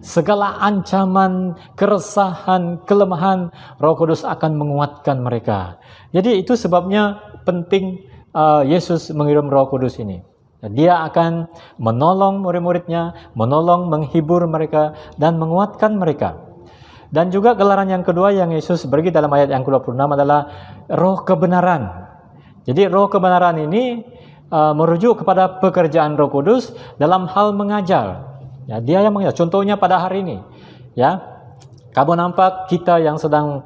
segala ancaman, keresahan, kelemahan, Roh Kudus akan menguatkan mereka. Jadi itu sebabnya penting Yesus mengirim Roh Kudus ini. Dia akan menolong murid-muridnya, menolong, menghibur mereka, dan menguatkan mereka. Dan juga gelaran yang kedua yang Yesus beri dalam ayat yang ke-26 adalah Roh Kebenaran. Jadi Roh Kebenaran ini merujuk kepada pekerjaan Roh Kudus dalam hal mengajar. Ya, dia yang mengajar. Contohnya pada hari ini, ya, kamu nampak kita yang sedang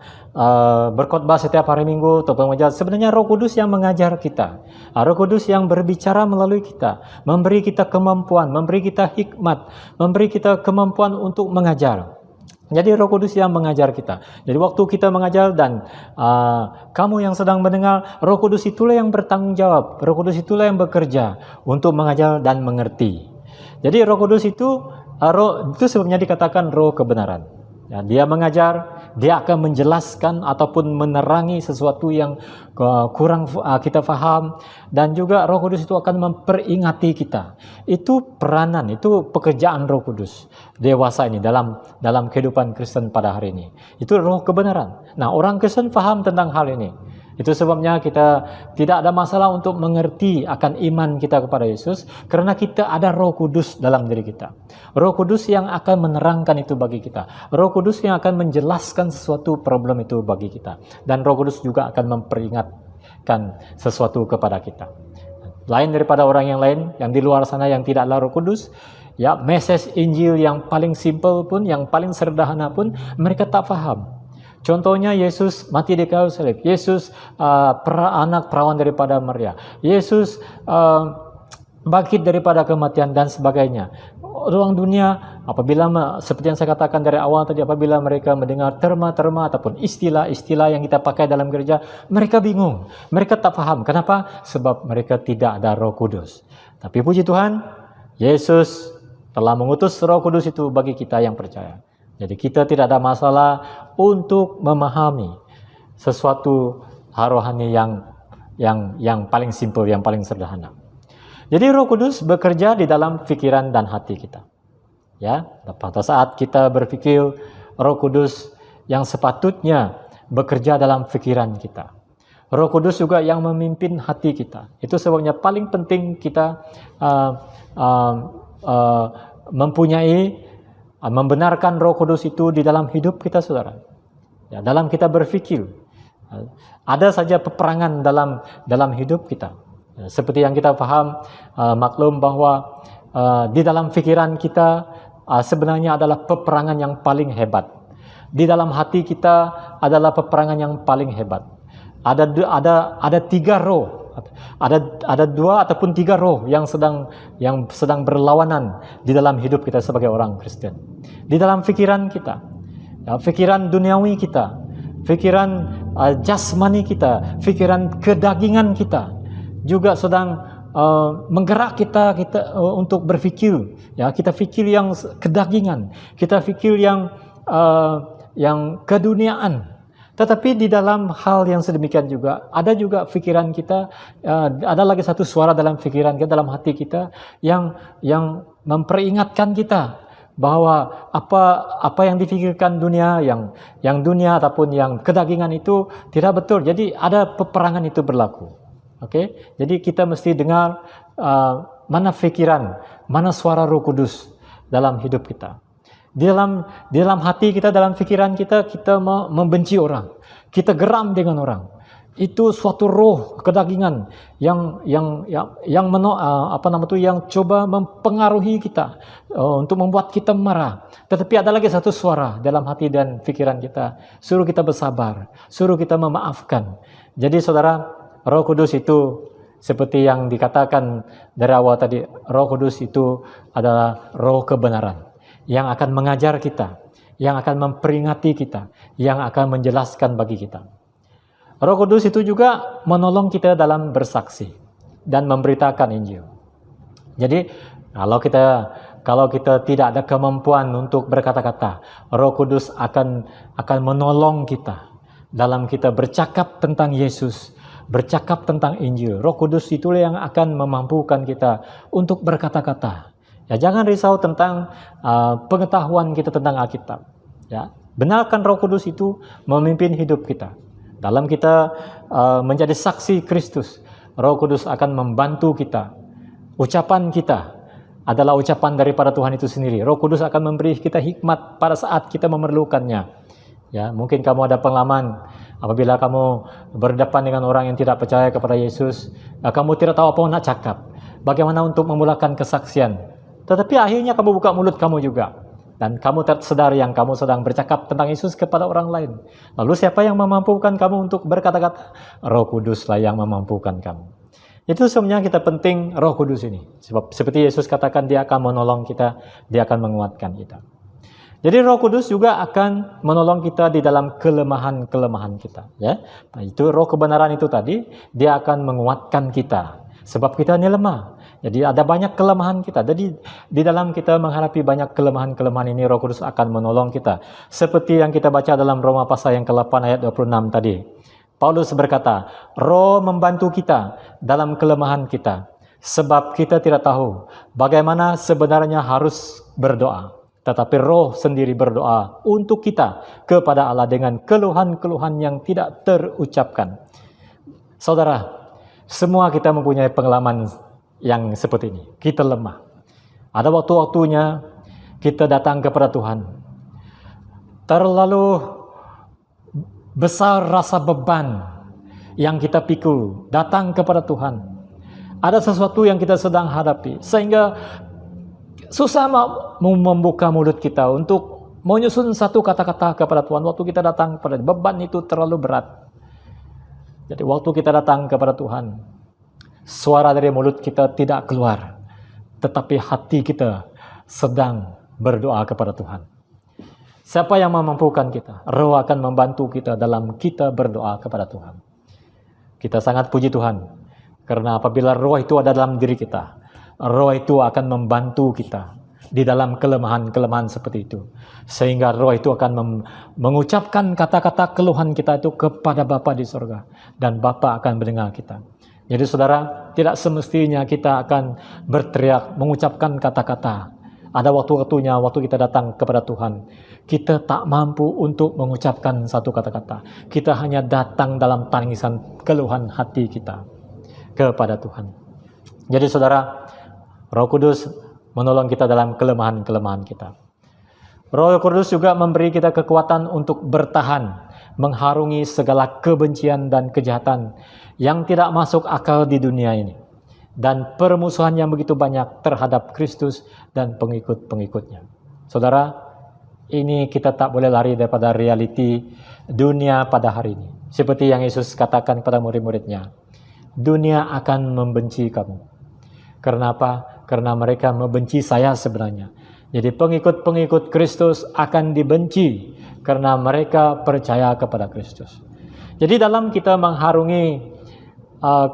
berkhotbah setiap hari Minggu atau mengajar, sebenarnya Roh Kudus yang mengajar kita. Roh Kudus yang berbicara melalui kita, memberi kita kemampuan, memberi kita hikmat, memberi kita kemampuan untuk mengajar. Jadi Roh Kudus yang mengajar kita. Jadi waktu kita mengajar dan kamu yang sedang mendengar, Roh Kudus itulah yang bertanggung jawab. Roh Kudus itulah yang bekerja untuk mengajar dan mengerti. Jadi Roh Kudus itu sebabnya dikatakan Roh Kebenaran. Ya, dia mengajar, dia akan menjelaskan ataupun menerangi sesuatu yang kurang kita faham, dan juga Roh Kudus itu akan memperingati kita. Itu peranan, itu pekerjaan Roh Kudus dewasa ini dalam kehidupan Kristen pada hari ini. Itu Roh Kebenaran. Nah, orang Kristen faham tentang hal ini. Itu sebabnya kita tidak ada masalah untuk mengerti akan iman kita kepada Yesus, karena kita ada Roh Kudus dalam diri kita. Roh Kudus yang akan menerangkan itu bagi kita. Roh Kudus yang akan menjelaskan sesuatu problem itu bagi kita. Dan Roh Kudus juga akan memperingatkan sesuatu kepada kita. Lain daripada orang yang lain, yang di luar sana yang tidaklah Roh Kudus, ya, message Injil yang paling simple pun, yang paling sederhana pun, mereka tak faham. Contohnya Yesus mati di kayu salib, Yesus anak perawan daripada Maria, Yesus bangkit daripada kematian dan sebagainya. Orang dunia apabila seperti yang saya katakan dari awal tadi, apabila mereka mendengar terma-terma ataupun istilah-istilah yang kita pakai dalam gereja, mereka bingung, mereka tak faham. Kenapa? Sebab mereka tidak ada Roh Kudus. Tapi puji Tuhan, Yesus telah mengutus Roh Kudus itu bagi kita yang percaya. Jadi kita tidak ada masalah untuk memahami sesuatu rohani yang paling simple, yang paling sederhana. Jadi Roh Kudus bekerja di dalam pikiran dan hati kita. Ya, pada saat kita berpikir, Roh Kudus yang sepatutnya bekerja dalam pikiran kita. Roh Kudus juga yang memimpin hati kita. Itu sebabnya paling penting kita membenarkan Roh Kudus itu di dalam hidup kita, saudara. Ya, dalam kita berpikir, ada saja peperangan dalam hidup kita. Ya, seperti yang kita paham, maklum bahwa di dalam pikiran kita sebenarnya adalah peperangan yang paling hebat. Di dalam hati kita adalah peperangan yang paling hebat. Ada 3 roh. Ada 2 ataupun 3 roh yang sedang berlawanan di dalam hidup kita sebagai orang Kristen. Di dalam pikiran kita, ya, pikiran duniawi kita, pikiran jasmani kita, pikiran kedagingan kita juga sedang menggerak kita untuk berpikir. Ya, kita pikir yang kedagingan, kita pikir yang keduniaan. Tetapi di dalam hal yang sedemikian juga, ada juga pikiran kita, ada lagi satu suara dalam pikiran kita, dalam hati kita, yang memperingatkan kita bahwa apa yang dipikirkan dunia, yang dunia ataupun yang kedagingan itu tidak betul. Jadi ada peperangan itu berlaku. Oke? Jadi kita mesti dengar mana pikiran, mana suara Roh Kudus dalam hidup kita. Di dalam hati kita, dalam pikiran kita membenci orang, kita geram dengan orang. Itu suatu roh kedagingan yang coba mempengaruhi kita untuk membuat kita marah. Tetapi ada lagi satu suara dalam hati dan pikiran kita, suruh kita bersabar, suruh kita memaafkan. Jadi saudara, Roh Kudus itu seperti yang dikatakan dari awal tadi, Roh Kudus itu adalah roh kebenaran yang akan mengajar kita, yang akan memperingati kita, yang akan menjelaskan bagi kita. Roh Kudus itu juga menolong kita dalam bersaksi dan memberitakan Injil. Jadi kalau kita tidak ada kemampuan untuk berkata-kata, Roh Kudus akan menolong kita dalam kita bercakap tentang Yesus, bercakap tentang Injil. Roh Kudus itulah yang akan memampukan kita untuk berkata-kata. Ya, jangan risau tentang pengetahuan kita tentang Alkitab. Ya, benarkan Roh Kudus itu memimpin hidup kita. Dalam kita menjadi saksi Kristus, Roh Kudus akan membantu kita. Ucapan kita adalah ucapan daripada Tuhan itu sendiri. Roh Kudus akan memberi kita hikmat pada saat kita memerlukannya. Ya, mungkin kamu ada pengalaman apabila kamu berhadapan dengan orang yang tidak percaya kepada Yesus, kamu tidak tahu apa nak cakap. Bagaimana untuk memulakan kesaksian? Tetapi akhirnya kamu buka mulut kamu juga. Dan kamu tersadar yang kamu sedang bercakap tentang Yesus kepada orang lain. Lalu siapa yang memampukan kamu untuk berkata-kata? Roh Kuduslah yang memampukan kamu. Itu sebenarnya kita penting Roh Kudus ini. Sebab seperti Yesus katakan, Dia akan menolong kita, Dia akan menguatkan kita. Jadi Roh Kudus juga akan menolong kita di dalam kelemahan-kelemahan kita. Ya, nah, itu Roh kebenaran itu tadi, Dia akan menguatkan kita. Sebab kita ini lemah. Jadi ada banyak kelemahan kita. Jadi di dalam kita menghadapi banyak kelemahan-kelemahan ini, Roh Kudus akan menolong kita. Seperti yang kita baca dalam Roma pasal yang ke-8 ayat 26 tadi. Paulus berkata, Roh membantu kita dalam kelemahan kita. Sebab kita tidak tahu bagaimana sebenarnya harus berdoa. Tetapi Roh sendiri berdoa untuk kita kepada Allah dengan keluhan-keluhan yang tidak terucapkan. Saudara, semua kita mempunyai pengalaman yang seperti ini. Kita lemah. Ada waktu-waktunya kita datang kepada Tuhan. Terlalu besar rasa beban yang kita pikul datang kepada Tuhan. Ada sesuatu yang kita sedang hadapi sehingga susah membuka mulut kita untuk menyusun satu kata-kata kepada Tuhan. Waktu kita datang kepada beban itu terlalu berat. Jadi waktu kita datang kepada Tuhan, suara dari mulut kita tidak keluar, tetapi hati kita sedang berdoa kepada Tuhan. Siapa yang memampukan kita? Roh akan membantu kita dalam kita berdoa kepada Tuhan. Kita sangat puji Tuhan, karena apabila roh itu ada dalam diri kita, roh itu akan membantu kita di dalam kelemahan-kelemahan seperti itu. Sehingga roh itu akan mengucapkan kata-kata keluhan kita itu kepada Bapa di surga. Dan Bapa akan mendengar kita. Jadi saudara, tidak semestinya kita akan berteriak, mengucapkan kata-kata. Ada waktu-waktunya, waktu kita datang kepada Tuhan, kita tak mampu untuk mengucapkan satu kata-kata. Kita hanya datang dalam tangisan keluhan hati kita kepada Tuhan. Jadi saudara, Roh Kudus menolong kita dalam kelemahan-kelemahan kita. Roh Kudus juga memberi kita kekuatan untuk bertahan, mengharungi segala kebencian dan kejahatan yang tidak masuk akal di dunia ini, dan permusuhan yang begitu banyak terhadap Kristus dan pengikut-pengikutnya. Saudara, ini kita tak boleh lari daripada realiti dunia pada hari ini. Seperti yang Yesus katakan kepada murid-muridnya, dunia akan membenci kamu. Karena apa? Karena mereka membenci saya sebenarnya. Jadi pengikut-pengikut Kristus akan dibenci karena mereka percaya kepada Kristus. Jadi dalam kita mengharungi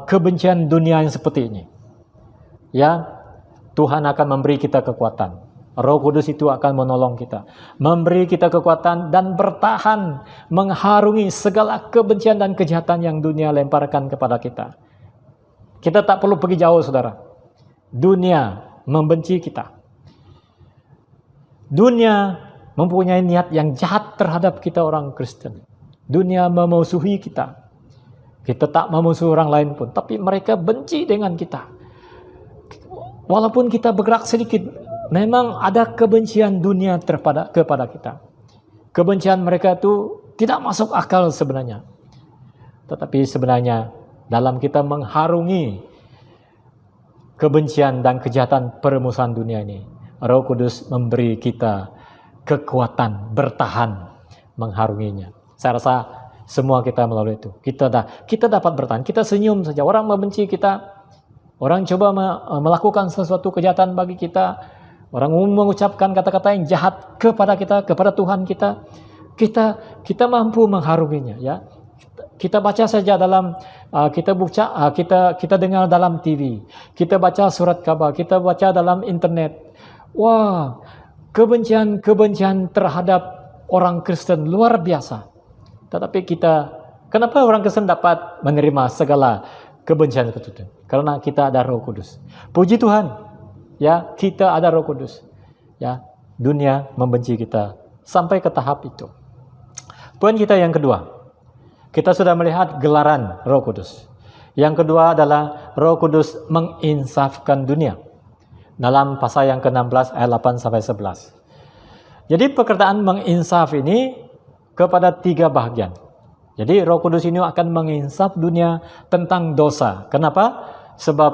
kebencian dunia yang seperti ini, ya, Tuhan akan memberi kita kekuatan. Roh Kudus itu akan menolong kita, memberi kita kekuatan dan bertahan mengharungi segala kebencian dan kejahatan yang dunia lemparkan kepada kita. Kita tak perlu pergi jauh, saudara. Dunia membenci kita. Dunia mempunyai niat yang jahat terhadap kita orang Kristen. Dunia memusuhi kita. Kita tak memusuhi orang lain pun, tapi mereka benci dengan kita. Walaupun kita bergerak sedikit, memang ada kebencian dunia kepada kita. Kebencian mereka itu tidak masuk akal sebenarnya. Tetapi sebenarnya dalam kita mengharungi kebencian dan kejahatan permusuhan dunia ini, Roh Kudus memberi kita kekuatan bertahan mengharunginya. Saya rasa semua kita melalui itu. Kita dapat bertahan. Kita senyum saja. Orang membenci kita, orang coba melakukan sesuatu kejahatan bagi kita, orang mengucapkan kata-kata yang jahat kepada kita, kepada Tuhan kita. Kita mampu mengharunginya, ya. Kita baca saja dalam kita dengar dalam TV, kita baca surat kabar, kita baca dalam internet. Wah, kebencian terhadap orang Kristen luar biasa. Tetapi kenapa orang Kristen dapat menerima segala kebencian itu? Karena kita ada Roh Kudus. Puji Tuhan, ya, kita ada Roh Kudus. Ya, dunia membenci kita sampai ke tahap itu. Poin kita yang kedua. Kita sudah melihat gelaran Roh Kudus. Yang kedua adalah Roh Kudus menginsafkan dunia. Dalam pasal yang ke-16 ayat 8 sampai 11. Jadi pekerjaan menginsaf ini kepada 3 bahagian. Jadi Roh Kudus ini akan menginsaf dunia tentang dosa. Kenapa? Sebab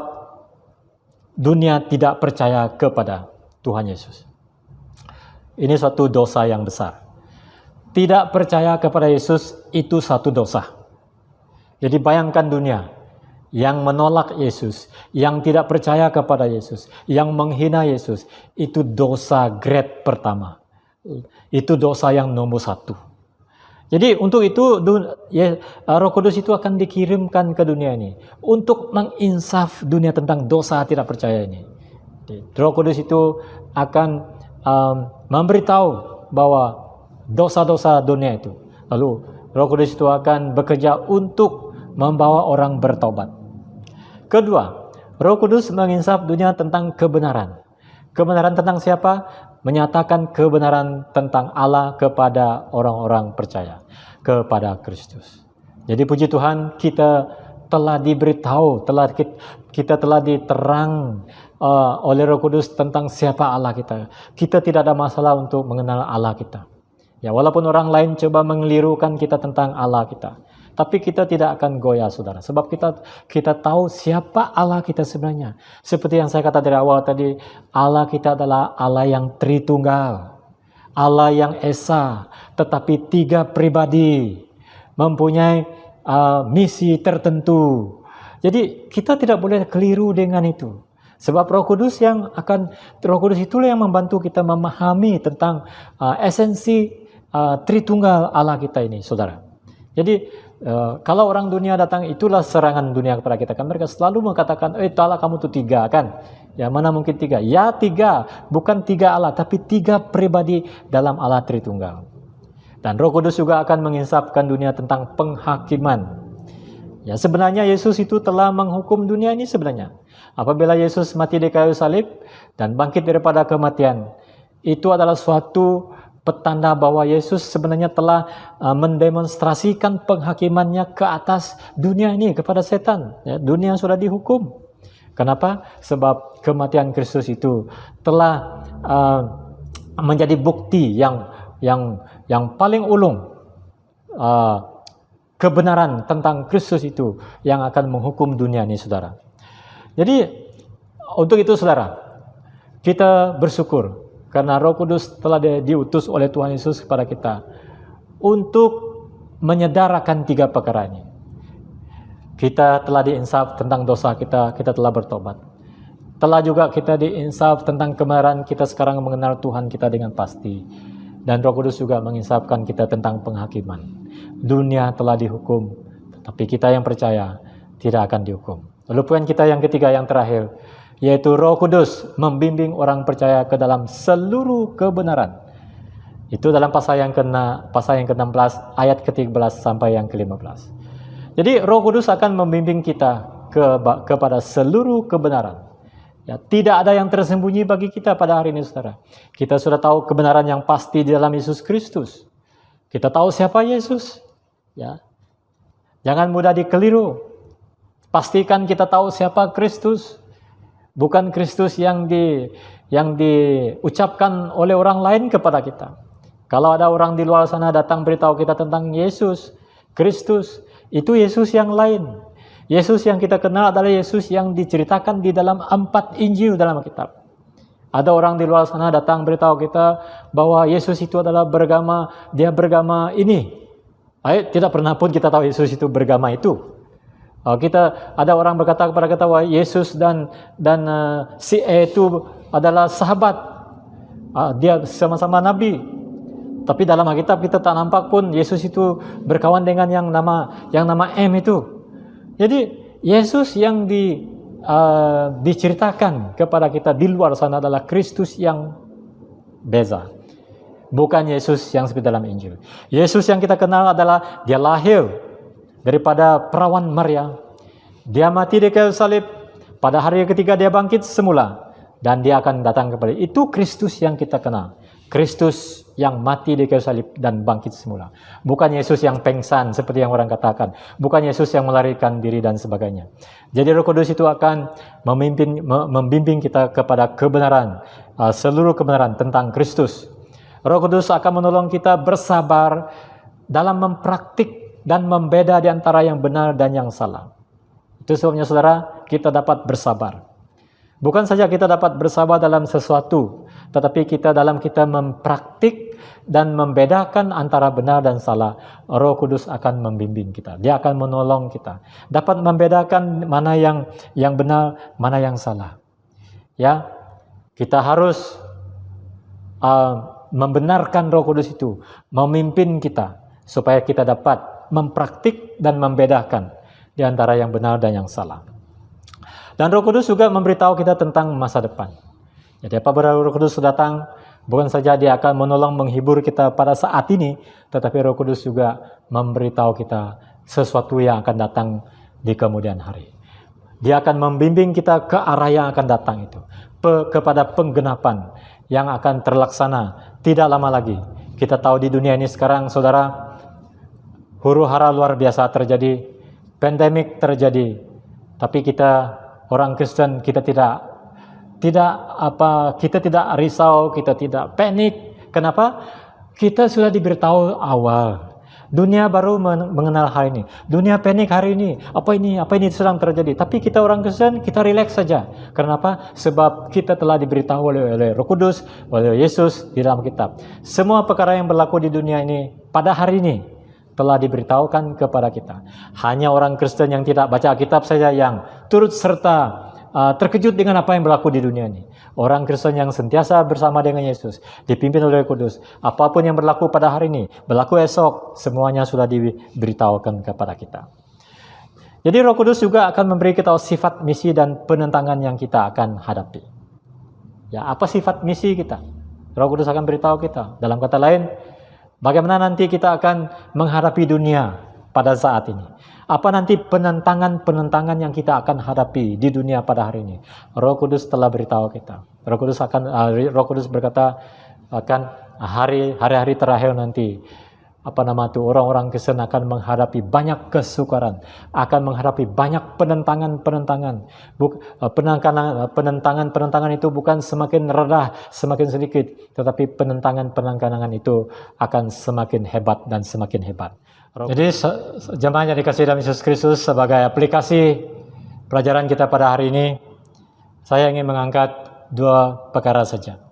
dunia tidak percaya kepada Tuhan Yesus. Ini suatu dosa yang besar. Tidak percaya kepada Yesus itu satu dosa. Jadi bayangkan dunia yang menolak Yesus, yang tidak percaya kepada Yesus, yang menghina Yesus, itu dosa grade pertama. Itu dosa yang nomor 1. Jadi untuk itu Roh Kudus itu akan dikirimkan ke dunia ini untuk menginsaf dunia tentang dosa tidak percaya ini. Roh Kudus itu akan memberitahu bahwa dosa-dosa dunia itu. Lalu Roh Kudus itu akan bekerja untuk membawa orang bertobat. Kedua, Roh Kudus menginsaf dunia tentang kebenaran. Kebenaran tentang siapa? Menyatakan kebenaran tentang Allah kepada orang-orang percaya, kepada Kristus. Jadi puji Tuhan, kita telah diberitahu, kita telah diterang oleh Roh Kudus tentang siapa Allah kita. Kita tidak ada masalah untuk mengenal Allah kita. Ya, walaupun orang lain coba mengelirukan kita tentang Allah kita, tapi kita tidak akan goyah, saudara. Sebab kita tahu siapa Allah kita sebenarnya. Seperti yang saya kata dari awal tadi, Allah kita adalah Allah yang Tritunggal, Allah yang Esa, tetapi 3 pribadi, mempunyai misi tertentu. Jadi kita tidak boleh keliru dengan itu. Sebab Roh Kudus itulah yang membantu kita memahami tentang esensi Tritunggal Allah kita ini, saudara. Jadi kalau orang dunia datang, itulah serangan dunia kepada kita kan. Mereka selalu mengatakan, Allah kamu tuh 3 kan. Ya, mana mungkin 3? Ya 3, bukan 3 Allah, tapi 3 pribadi dalam Allah Tritunggal. Dan Roh Kudus juga akan menginsapkan dunia tentang penghakiman. Ya, sebenarnya Yesus itu telah menghukum dunia ini sebenarnya. Apabila Yesus mati di kayu salib dan bangkit daripada kematian, itu adalah suatu petanda bahwa Yesus sebenarnya telah mendemonstrasikan penghakimannya ke atas dunia ini, kepada setan. Ya, dunia sudah dihukum. Kenapa? Sebab kematian Kristus itu telah menjadi bukti yang paling ulung, kebenaran tentang Kristus itu yang akan menghukum dunia ini, saudara. Jadi untuk itu, saudara, kita bersyukur karena Roh Kudus telah diutus oleh Tuhan Yesus kepada kita untuk menyedarakan 3 perkara ini. Kita telah diinsaf tentang dosa kita telah bertobat. Telah juga kita diinsaf tentang kebenaran, kita sekarang mengenal Tuhan kita dengan pasti. Dan Roh Kudus juga menginsafkan kita tentang penghakiman. Dunia telah dihukum, tetapi kita yang percaya tidak akan dihukum. Lalu poin kita yang ketiga, yang terakhir, yaitu Roh Kudus membimbing orang percaya ke dalam seluruh kebenaran. Itu dalam pasal yang ke-16 ayat ke-13 sampai yang ke-15. Jadi Roh Kudus akan membimbing kita kepada seluruh kebenaran. Ya, tidak ada yang tersembunyi bagi kita pada hari ini, saudara. Kita sudah tahu kebenaran yang pasti di dalam Yesus Kristus. Kita tahu siapa Yesus. Ya. Jangan mudah dikeliru. Pastikan kita tahu siapa Kristus. Bukan Kristus yang diucapkan oleh orang lain kepada kita. Kalau ada orang di luar sana datang beritahu kita tentang Yesus Kristus, itu Yesus yang lain. Yesus yang kita kenal adalah Yesus yang diceritakan di dalam 4 Injil dalam kitab. Ada orang di luar sana datang beritahu kita bahwa Yesus itu adalah dia beragama ini. Tidak pernah pun kita tahu Yesus itu beragama itu. Ada orang berkata kepada kita bahwa Yesus dan si E itu adalah sahabat. Dia sama-sama nabi. Tapi dalam Alkitab kita tak nampak pun Yesus itu berkawan dengan yang nama M itu. Jadi Yesus yang diceritakan kepada kita di luar sana adalah Kristus yang beza. Bukan Yesus yang seperti dalam Injil. Yesus yang kita kenal adalah dia lahir daripada perawan Maria. Dia mati di kayu salib. Pada hari ketiga dia bangkit semula. Dan dia akan datang kepada itu Kristus yang kita kenal. Kristus yang mati di kayu salib dan bangkit semula. Bukan Yesus yang pengsan seperti yang orang katakan. Bukan Yesus yang melarikan diri dan sebagainya. Jadi Roh Kudus itu akan membimbing kita kepada kebenaran. Seluruh kebenaran tentang Kristus. Roh Kudus akan menolong kita bersabar dalam mempraktik dan membeda di antara yang benar dan yang salah. Itu sebabnya saudara, kita dapat bersabar. Bukan saja kita dapat bersabar dalam sesuatu, tetapi kita mempraktik dan membedakan antara benar dan salah. Roh Kudus akan membimbing kita. Dia akan menolong kita. Dapat membedakan mana yang benar, mana yang salah. Ya, kita harus membenarkan Roh Kudus itu, memimpin kita, supaya kita dapat mempraktik dan membedakan di antara yang benar dan yang salah. Dan Roh Kudus juga memberitahu kita tentang masa depan. Jadi apabila Roh Kudus datang, bukan saja dia akan menolong menghibur kita pada saat ini, tetapi Roh Kudus juga memberitahu kita sesuatu yang akan datang di kemudian hari. Dia akan membimbing kita ke arah yang akan datang itu, kepada penggenapan yang akan terlaksana tidak lama lagi. Kita tahu di dunia ini sekarang, saudara, huru-hara luar biasa terjadi. pandemik terjadi, tapi kita orang Kristen kita tidak risau, kita tidak panik. Kenapa? Kita sudah diberitahu awal. Dunia baru mengenal hal ini. Dunia panik hari ini. Apa ini sedang terjadi. Tapi kita orang Kristen, kita rileks saja. Kenapa? Sebab kita telah diberitahu oleh Roh Kudus, oleh Yesus di dalam kitab. Semua perkara yang berlaku di dunia ini pada hari ini telah diberitahukan kepada kita. Hanya orang Kristen yang tidak baca kitab saja yang turut serta terkejut dengan apa yang berlaku di dunia ini. Orang Kristen yang sentiasa bersama dengan Yesus, dipimpin oleh Kudus. Apapun yang berlaku pada hari ini, berlaku esok, semuanya sudah diberitahukan kepada kita. Jadi Roh Kudus juga akan memberi kita sifat, misi, dan penentangan yang kita akan hadapi. Ya, apa sifat misi kita? Roh Kudus akan beritahu kita. Dalam kata lain, bagaimana nanti kita akan menghadapi dunia pada saat ini. Apa nanti penentangan yang kita akan hadapi di dunia pada hari ini? Roh Kudus telah beritahu kita. Roh Kudus berkata akan hari-hari terakhir nanti orang-orang Kristen akan menghadapi banyak kesukaran, akan menghadapi banyak penentangan. Penentangan itu bukan semakin rendah, semakin sedikit, tetapi penentangan itu akan semakin hebat dan semakin hebat. Jadi jemaah yang dikasihi dalam Yesus Kristus, sebagai aplikasi pelajaran kita pada hari ini, saya ingin mengangkat 2 perkara saja.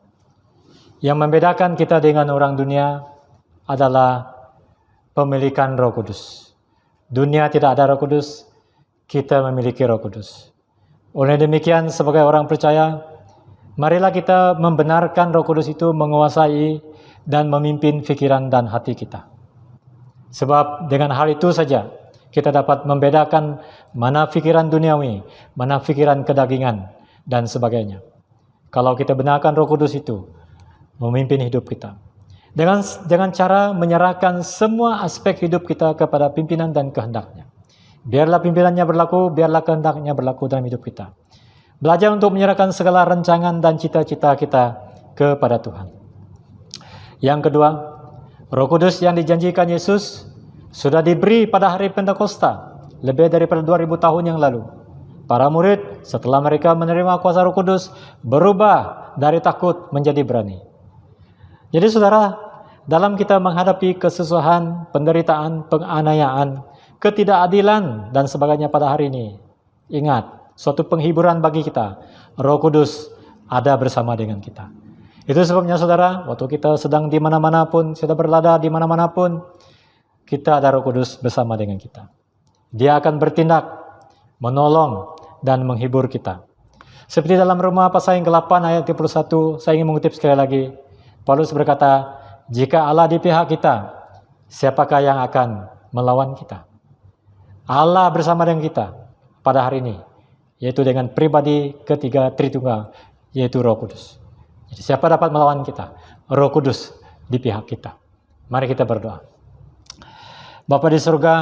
Yang membedakan kita dengan orang dunia adalah pemilikan Roh Kudus. Dunia tidak ada Roh Kudus, kita memiliki Roh Kudus. Oleh demikian, sebagai orang percaya, marilah kita membenarkan Roh Kudus itu menguasai dan memimpin pikiran dan hati kita. Sebab dengan hal itu saja kita dapat membedakan mana pikiran duniawi, mana pikiran kedagingan, dan sebagainya. Kalau kita benarkan Roh Kudus itu memimpin hidup kita. Dengan cara menyerahkan semua aspek hidup kita kepada pimpinan dan kehendaknya. Biarlah pimpinannya berlaku, biarlah kehendaknya berlaku dalam hidup kita. Belajar untuk menyerahkan segala rancangan dan cita-cita kita kepada Tuhan. Yang kedua, Roh Kudus yang dijanjikan Yesus sudah diberi pada hari Pentakosta lebih daripada 2000 tahun yang lalu. Para murid setelah mereka menerima kuasa Roh Kudus berubah dari takut menjadi berani. Jadi saudara, dalam kita menghadapi kesusahan, penderitaan, penganiayaan, ketidakadilan dan sebagainya pada hari ini, ingat, suatu penghiburan bagi kita, Roh Kudus ada bersama dengan kita. Itu sebabnya saudara, waktu kita sedang di mana-mana pun, sudah berlada di mana-mana pun, kita ada Roh Kudus bersama dengan kita. Dia akan bertindak, menolong, dan menghibur kita. Seperti dalam Roma pasal yang ke-8 ayat 31, saya ingin mengutip sekali lagi. Paulus berkata, jika Allah di pihak kita, siapakah yang akan melawan kita? Allah bersama dengan kita pada hari ini, yaitu dengan pribadi ketiga Tritunggal, yaitu Roh Kudus. Jadi siapa dapat melawan kita? Roh Kudus di pihak kita. Mari kita berdoa. Bapa di surga,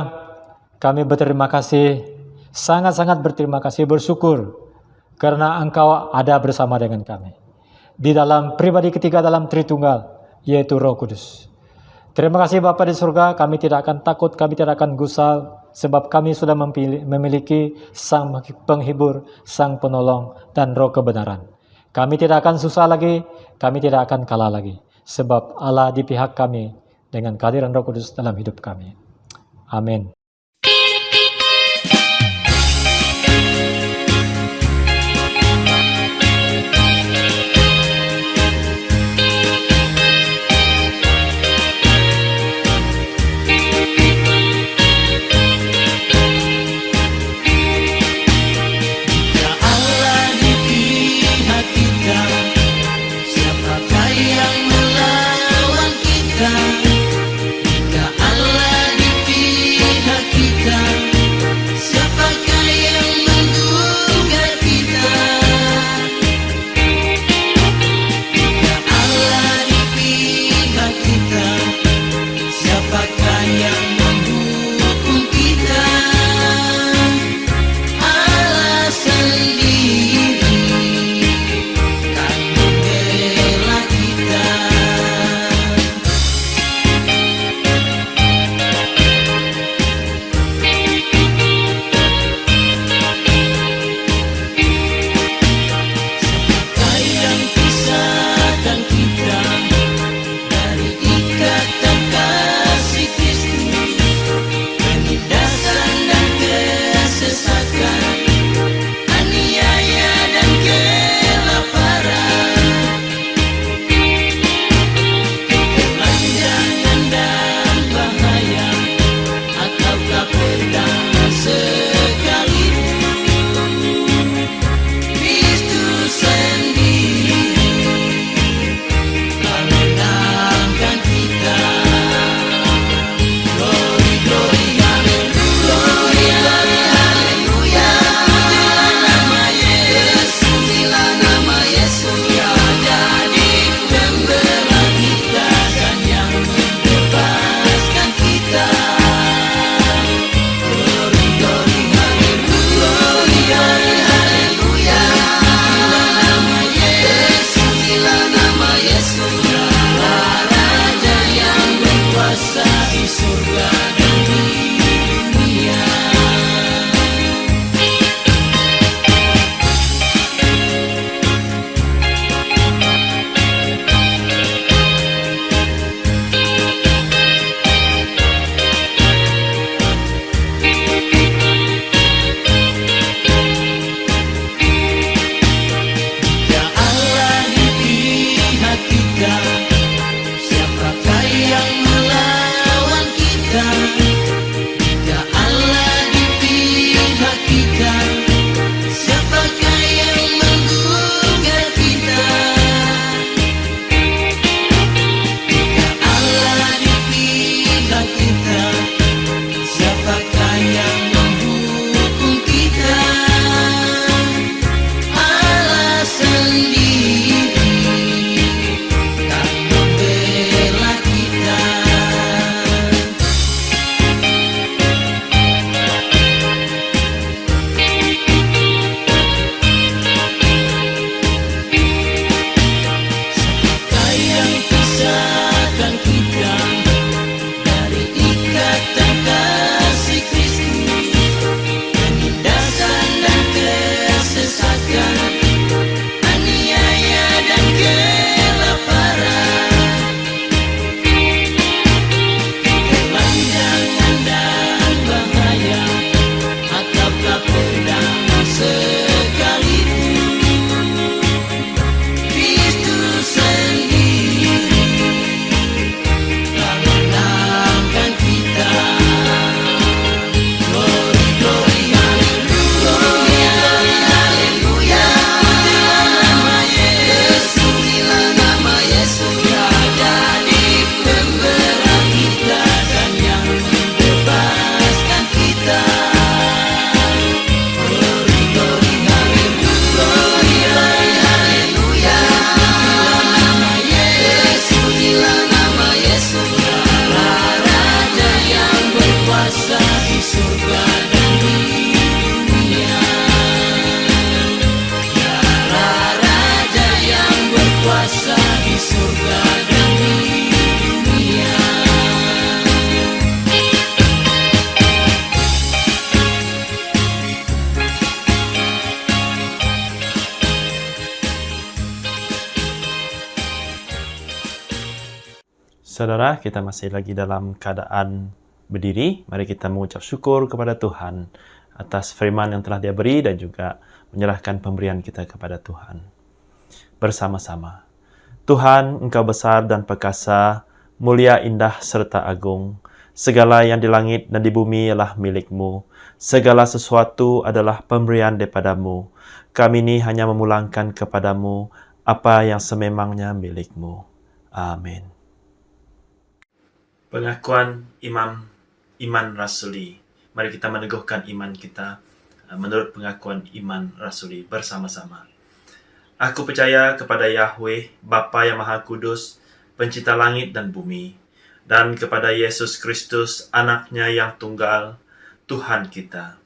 kami berterima kasih, sangat-sangat berterima kasih, bersyukur karena Engkau ada bersama dengan kami. Di dalam pribadi ketiga dalam Tritunggal, yaitu Roh Kudus. Terima kasih Bapa di surga, kami tidak akan takut, kami tidak akan gusar, sebab kami sudah memiliki Sang Penghibur, Sang Penolong, dan Roh kebenaran. Kami tidak akan susah lagi, kami tidak akan kalah lagi, sebab Allah di pihak kami dengan kehadiran Roh Kudus dalam hidup kami. Amin. Jika Allah di pihak kuasa di surga dan di dunia. Saudara, kita masih lagi dalam keadaan berdiri. Mari kita mengucap syukur kepada Tuhan atas firman yang telah Dia beri dan juga menyerahkan pemberian kita kepada Tuhan. Bersama-sama. Tuhan, Engkau besar dan perkasa, mulia, indah, serta agung. Segala yang di langit dan di bumi ialah milik-Mu. Segala sesuatu adalah pemberian daripada-Mu. Kami ini hanya memulangkan kepada-Mu apa yang sememangnya milik-Mu. Amin. Pengakuan iman rasuli. Mari kita meneguhkan iman kita menurut pengakuan iman rasuli bersama-sama. Aku percaya kepada Yahweh, Bapa yang Maha Kudus, pencipta langit dan bumi, dan kepada Yesus Kristus, anaknya yang tunggal, Tuhan kita,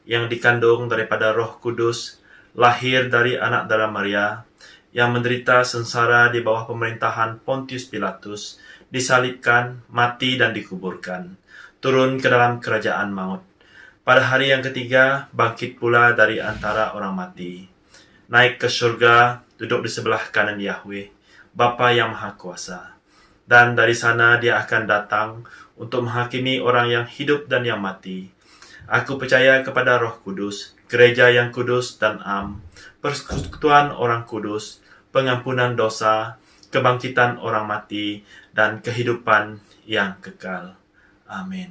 yang dikandung daripada Roh Kudus, lahir dari anak darah Maria, yang menderita sengsara di bawah pemerintahan Pontius Pilatus, disalibkan, mati dan dikuburkan, turun ke dalam kerajaan maut. Pada hari yang ketiga, bangkit pula dari antara orang mati, naik ke surga, duduk di sebelah kanan Yahweh, Bapa yang Maha Kuasa. Dan dari sana Dia akan datang untuk menghakimi orang yang hidup dan yang mati. Aku percaya kepada Roh Kudus, gereja yang kudus dan am, persekutuan orang kudus, pengampunan dosa, kebangkitan orang mati, dan kehidupan yang kekal. Amin.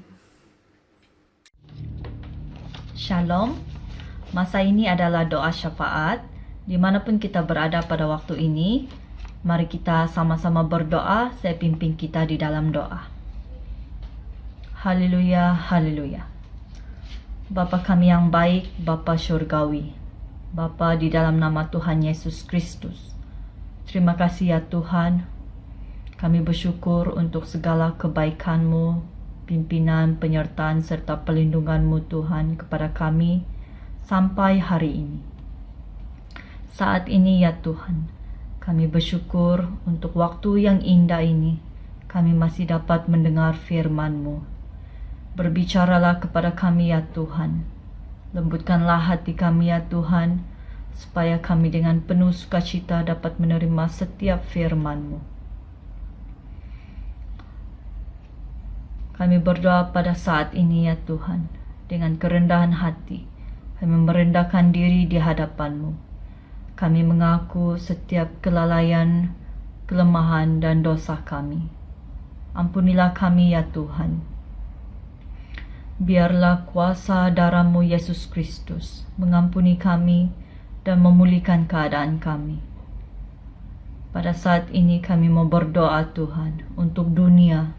Shalom. Masa ini adalah doa syafaat. Dimanapun kita berada pada waktu ini, mari kita sama-sama berdoa. Saya pimpin kita di dalam doa. Haleluya, haleluya. Bapa kami yang baik, Bapa Syurgawi, Bapa di dalam nama Tuhan Yesus Kristus. Terima kasih ya Tuhan. Kami bersyukur untuk segala kebaikan-Mu, pimpinan, penyertaan, serta pelindungan-Mu Tuhan kepada kami sampai hari ini. Saat ini ya Tuhan, kami bersyukur untuk waktu yang indah ini. Kami masih dapat mendengar firman-Mu. Berbicaralah kepada kami ya Tuhan. Lembutkanlah hati kami ya Tuhan, supaya kami dengan penuh sukacita dapat menerima setiap firman-Mu. Kami berdoa pada saat ini ya Tuhan, dengan kerendahan hati. Kami merendahkan diri di hadapan-Mu. Kami mengaku setiap kelalaian, kelemahan, dan dosa kami. Ampunilah kami ya Tuhan. Biarlah kuasa darah-Mu Yesus Kristus mengampuni kami dan memulihkan keadaan kami. Pada saat ini kami mau berdoa Tuhan untuk dunia,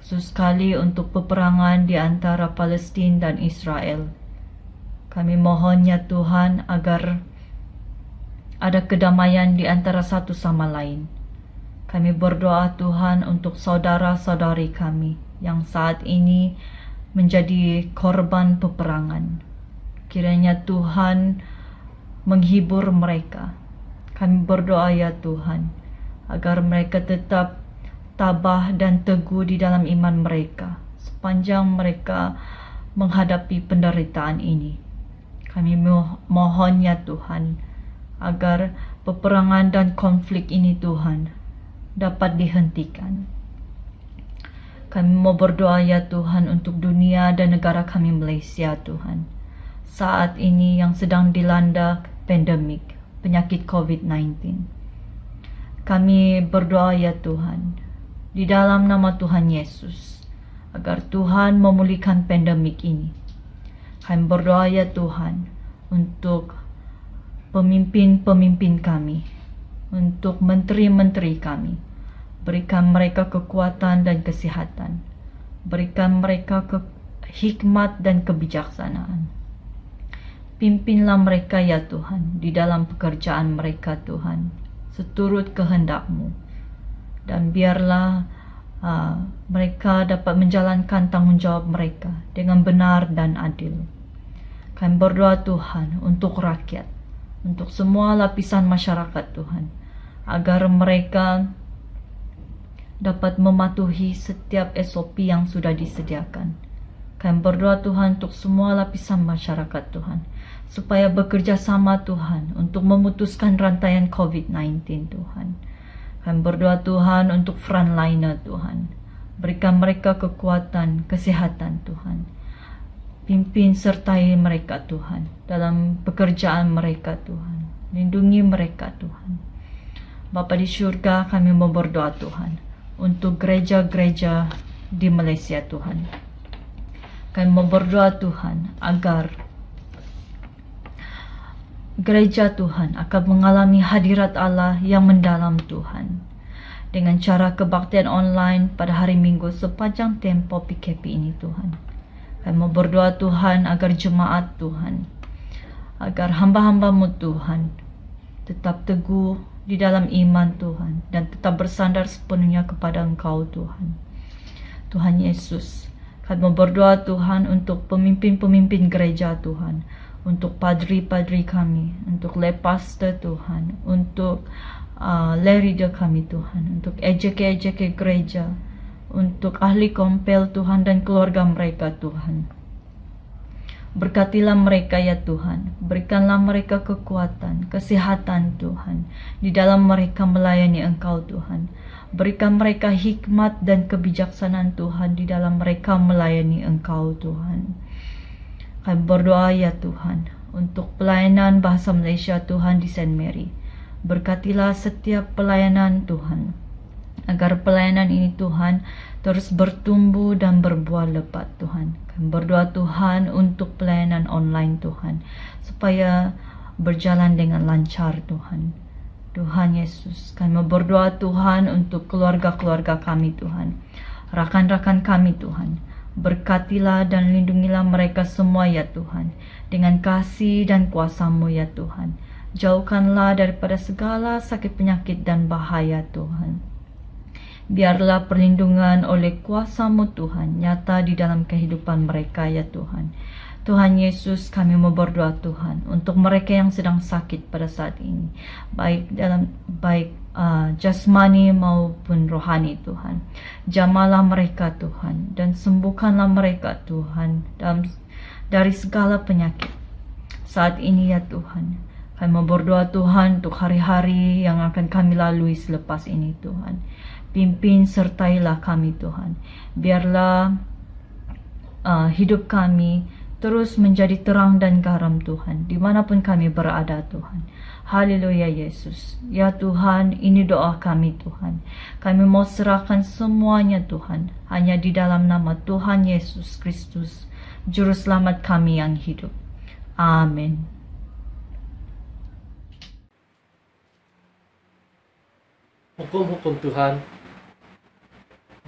khusus sekali untuk peperangan di antara Palestina dan Israel. Kami mohon ya Tuhan agar ada kedamaian di antara satu sama lain. Kami berdoa Tuhan untuk saudara-saudari kami yang saat ini menjadi korban peperangan. Kiranya Tuhan menghibur mereka. Kami berdoa ya Tuhan agar mereka tetap tabah dan teguh di dalam iman mereka sepanjang mereka menghadapi penderitaan ini. Kami mohon ya Tuhan agar peperangan dan konflik ini Tuhan dapat dihentikan. Kami mau berdoa ya Tuhan untuk dunia dan negara kami Malaysia Tuhan. Saat ini yang sedang dilanda pandemik, penyakit COVID-19. Kami berdoa ya Tuhan, di dalam nama Tuhan Yesus, agar Tuhan memulihkan pandemik ini. Kami berdoa ya Tuhan untuk pemimpin-pemimpin kami, untuk menteri-menteri kami. Berikan mereka kekuatan dan kesehatan. Berikan mereka hikmat dan kebijaksanaan. Pimpinlah mereka ya Tuhan di dalam pekerjaan mereka Tuhan, seturut kehendak-Mu. Dan biarlah mereka dapat menjalankan tanggung jawab mereka dengan benar dan adil. Kami berdoa Tuhan untuk rakyat, untuk semua lapisan masyarakat Tuhan, agar mereka dapat mematuhi setiap SOP yang sudah disediakan. Kami berdoa Tuhan untuk semua lapisan masyarakat Tuhan, supaya bekerja sama Tuhan untuk memutuskan rantaian COVID-19 Tuhan. Kami berdoa Tuhan untuk frontliner Tuhan. Berikan mereka kekuatan, kesehatan Tuhan. Pimpin sertai mereka Tuhan dalam pekerjaan mereka Tuhan. Lindungi mereka Tuhan. Bapa di syurga, kami mau berdoa Tuhan untuk gereja-gereja di Malaysia Tuhan. Kami mau berdoa Tuhan agar gereja Tuhan akan mengalami hadirat Allah yang mendalam Tuhan. Dengan cara kebaktian online pada hari Minggu sepanjang tempo PKP ini Tuhan. Kami mau berdoa Tuhan agar jemaat Tuhan, agar hamba-hambamu Tuhan tetap teguh di dalam iman Tuhan dan tetap bersandar sepenuhnya kepada Engkau Tuhan. Tuhan Yesus, kami mau berdoa Tuhan untuk pemimpin-pemimpin gereja Tuhan, untuk padri-padri kami, untuk lay pastor Tuhan, untuk lay leader kami Tuhan, untuk EJK gereja, untuk ahli kompel Tuhan dan keluarga mereka Tuhan. Berkatilah mereka ya Tuhan, berikanlah mereka kekuatan, kesehatan Tuhan, di dalam mereka melayani Engkau Tuhan. Berikan mereka hikmat dan kebijaksanaan Tuhan di dalam mereka melayani Engkau Tuhan. Kami berdoa ya Tuhan, untuk pelayanan bahasa Malaysia Tuhan di St. Mary. Berkatilah setiap pelayanan Tuhan, agar pelayanan ini Tuhan terus bertumbuh dan berbuah lebat Tuhan. Kami berdoa Tuhan untuk pelayanan online Tuhan, supaya berjalan dengan lancar Tuhan. Tuhan Yesus, kami berdoa Tuhan untuk keluarga-keluarga kami Tuhan, rakan-rakan kami Tuhan. Berkatilah dan lindungilah mereka semua ya Tuhan, dengan kasih dan kuasa-Mu ya Tuhan. Jauhkanlah daripada segala sakit penyakit dan bahaya Tuhan. Biarlah perlindungan oleh kuasa-Mu Tuhan nyata di dalam kehidupan mereka ya Tuhan. Tuhan Yesus, kami mau berdoa Tuhan untuk mereka yang sedang sakit pada saat ini, baik jasmani maupun rohani Tuhan. Jamalah mereka Tuhan dan sembuhkanlah mereka Tuhan dari segala penyakit saat ini ya Tuhan. Kami mau berdoa Tuhan untuk hari-hari yang akan kami lalui selepas ini Tuhan. Pimpin sertailah kami Tuhan. Biarlah hidup kami terus menjadi terang dan garam Tuhan, dimanapun kami berada Tuhan. Haleluya Yesus. Ya Tuhan, ini doa kami Tuhan. Kami mau serahkan semuanya Tuhan, hanya di dalam nama Tuhan Yesus Kristus, Juru Selamat kami yang hidup. Amin. Hukum-hukum Tuhan.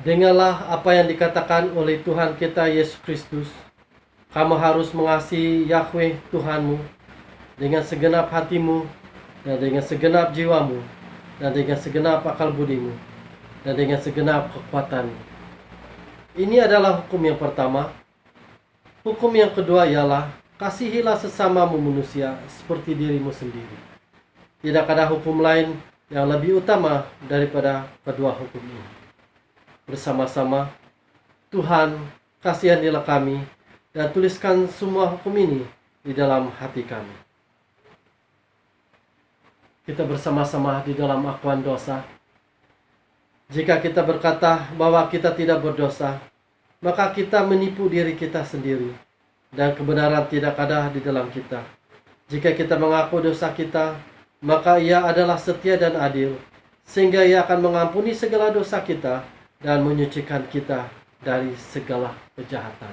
Dengarlah apa yang dikatakan oleh Tuhan kita Yesus Kristus. Kamu harus mengasihi Yahweh Tuhanmu dengan segenap hatimu, dan dengan segenap jiwamu, dan dengan segenap akal budimu, dan dengan segenap kekuatanmu. Ini adalah hukum yang pertama. Hukum yang kedua ialah kasihilah sesamamu manusia seperti dirimu sendiri. Tidak ada hukum lain yang lebih utama daripada kedua hukum ini. Bersama-sama, Tuhan, kasihanilah kami dan tuliskan semua hukum ini di dalam hati kami. Kita bersama-sama di dalam akuan dosa. Jika kita berkata bahwa kita tidak berdosa, maka kita menipu diri kita sendiri, dan kebenaran tidak ada di dalam kita. Jika kita mengaku dosa kita, maka Ia adalah setia dan adil, sehingga Ia akan mengampuni segala dosa kita dan menyucikan kita dari segala kejahatan.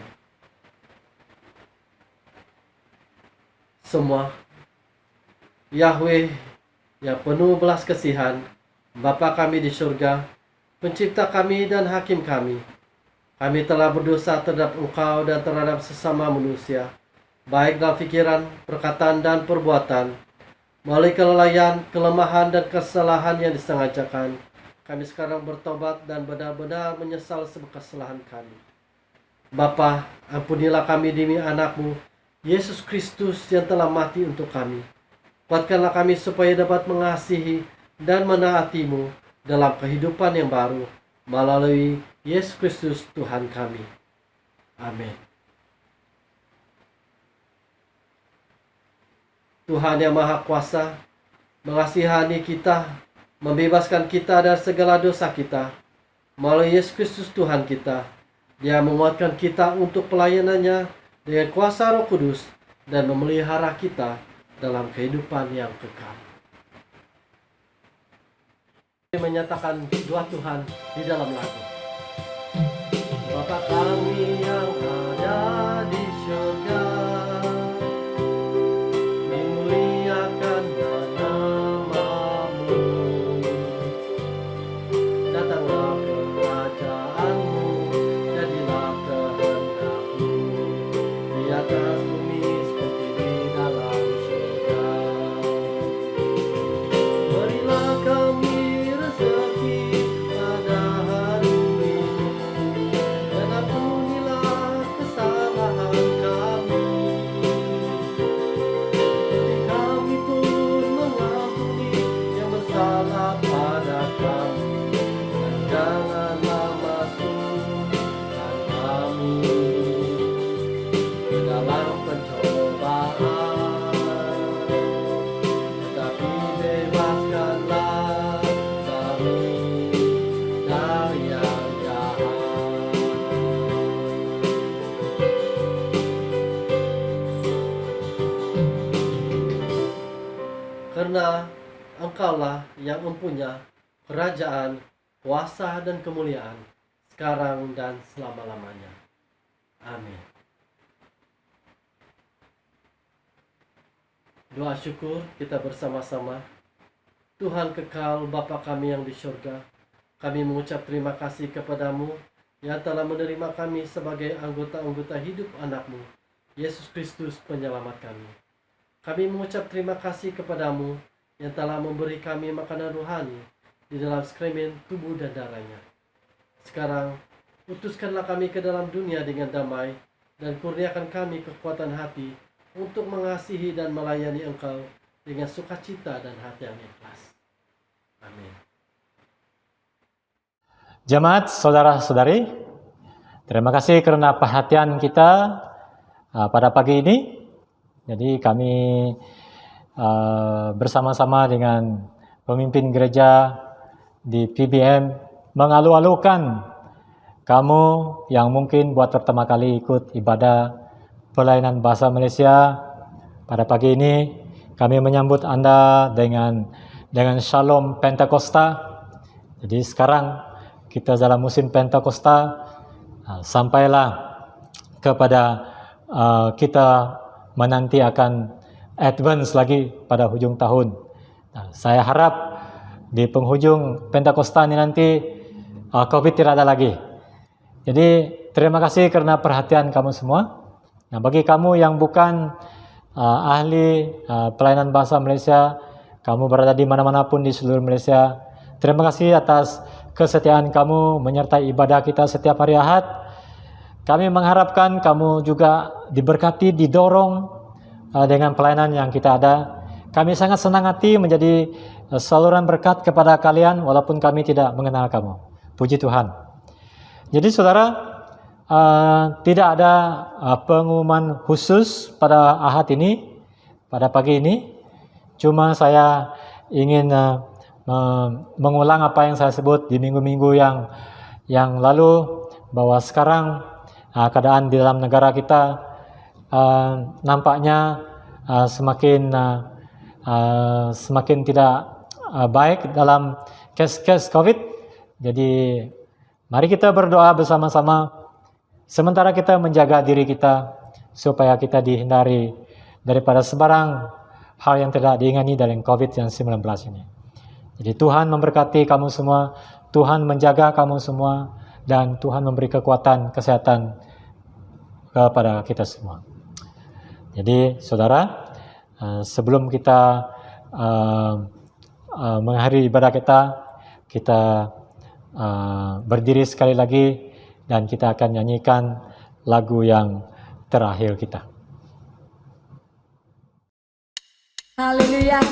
Semua Yahweh yang penuh belas kasihan, Bapa kami di surga, pencipta kami dan hakim kami, kami telah berdosa terhadap Engkau dan terhadap sesama manusia, baik dalam pikiran, perkataan, dan perbuatan, melalui kelalaian, kelemahan, dan kesalahan yang disengajakan. Kami sekarang bertobat dan benar-benar menyesal sebab kesalahan kami. Bapa, ampunilah kami demi anak-Mu, Yesus Kristus yang telah mati untuk kami. Kuatkanlah kami supaya dapat mengasihi dan menaatimu dalam kehidupan yang baru melalui Yesus Kristus Tuhan kami. Amin. Tuhan yang Maha Kuasa mengasihani kita, membebaskan kita dari segala dosa kita melalui Yesus Kristus Tuhan kita. Dia menguatkan kita untuk pelayanannya dengan kuasa Roh Kudus dan memelihara kita dalam kehidupan yang kekal. Menyatakan doa Tuhan di dalam lagu. Bapa kami yang ada di surga, dimuliakanlah nama-Mu. Datanglah kerajaanmu, jadilah kehendak-Mu di atas bumi seperti di dalam surga. Berilah kami rezeki pada hari ini, dan ampunilah kesalahan kami, seperti kami pun mengampuni yang bersalah pada kami. Dan janganlah masukkan kami ke dalam pencobaan, tetapi bebaskanlah kami dari yang jahat. Karena Engkaulah yang mempunyai kerajaan, kuasa, dan kemuliaan, sekarang dan selama-lamanya. Amin. Doa syukur kita bersama-sama. Tuhan kekal Bapa kami yang di surga, kami mengucap terima kasih kepadamu yang telah menerima kami sebagai anggota-anggota hidup anak-Mu, Yesus Kristus penyelamat kami. Kami mengucap terima kasih kepadamu yang telah memberi kami makanan rohani di dalam sakramen tubuh dan darahnya. Sekarang, utuskanlah kami ke dalam dunia dengan damai, dan kurniakan kami kekuatan hati untuk mengasihi dan melayani Engkau dengan sukacita dan hati yang ikhlas. Amin. Jemaat, saudara-saudari, terima kasih karena perhatian kita pada pagi ini. Jadi kami bersama-sama dengan pemimpin gereja di PBM mengalu-alukan kamu yang mungkin buat pertama kali ikut ibadah pelayanan bahasa Malaysia pada pagi ini. Kami menyambut Anda dengan Shalom Pentakosta. Jadi sekarang kita dalam musim Pentakosta, sampailah kepada kita menanti akan advance lagi pada hujung tahun. Saya harap di penghujung Pentakosta ini nanti COVID tidak ada lagi. Jadi terima kasih karena perhatian kamu semua. Nah, bagi kamu yang bukan ahli pelayanan bahasa Malaysia, kamu berada di mana-mana pun di seluruh Malaysia, terima kasih atas kesetiaan kamu menyertai ibadah kita setiap hari Ahad. Kami mengharapkan kamu juga diberkati, didorong dengan pelayanan yang kita ada. Kami sangat senang hati menjadi saluran berkat kepada kalian walaupun kami tidak mengenal kamu. Puji Tuhan. Jadi saudara, tidak ada pengumuman khusus pada Ahad ini, pada pagi ini. Cuma saya ingin mengulang apa yang saya sebut di minggu-minggu yang lalu, bahwa sekarang keadaan di dalam negara kita nampaknya semakin tidak baik dalam kes-kes COVID. Jadi mari kita berdoa bersama-sama sementara kita menjaga diri kita supaya kita dihindari daripada sebarang hal yang tidak diingini dalam COVID-19 ini. Jadi Tuhan memberkati kamu semua, Tuhan menjaga kamu semua, dan Tuhan memberi kekuatan, kesehatan kepada kita semua. Jadi saudara, sebelum kita mengakhiri ibadah kita berdiri sekali lagi dan kita akan nyanyikan lagu yang terakhir kita. Haleluya.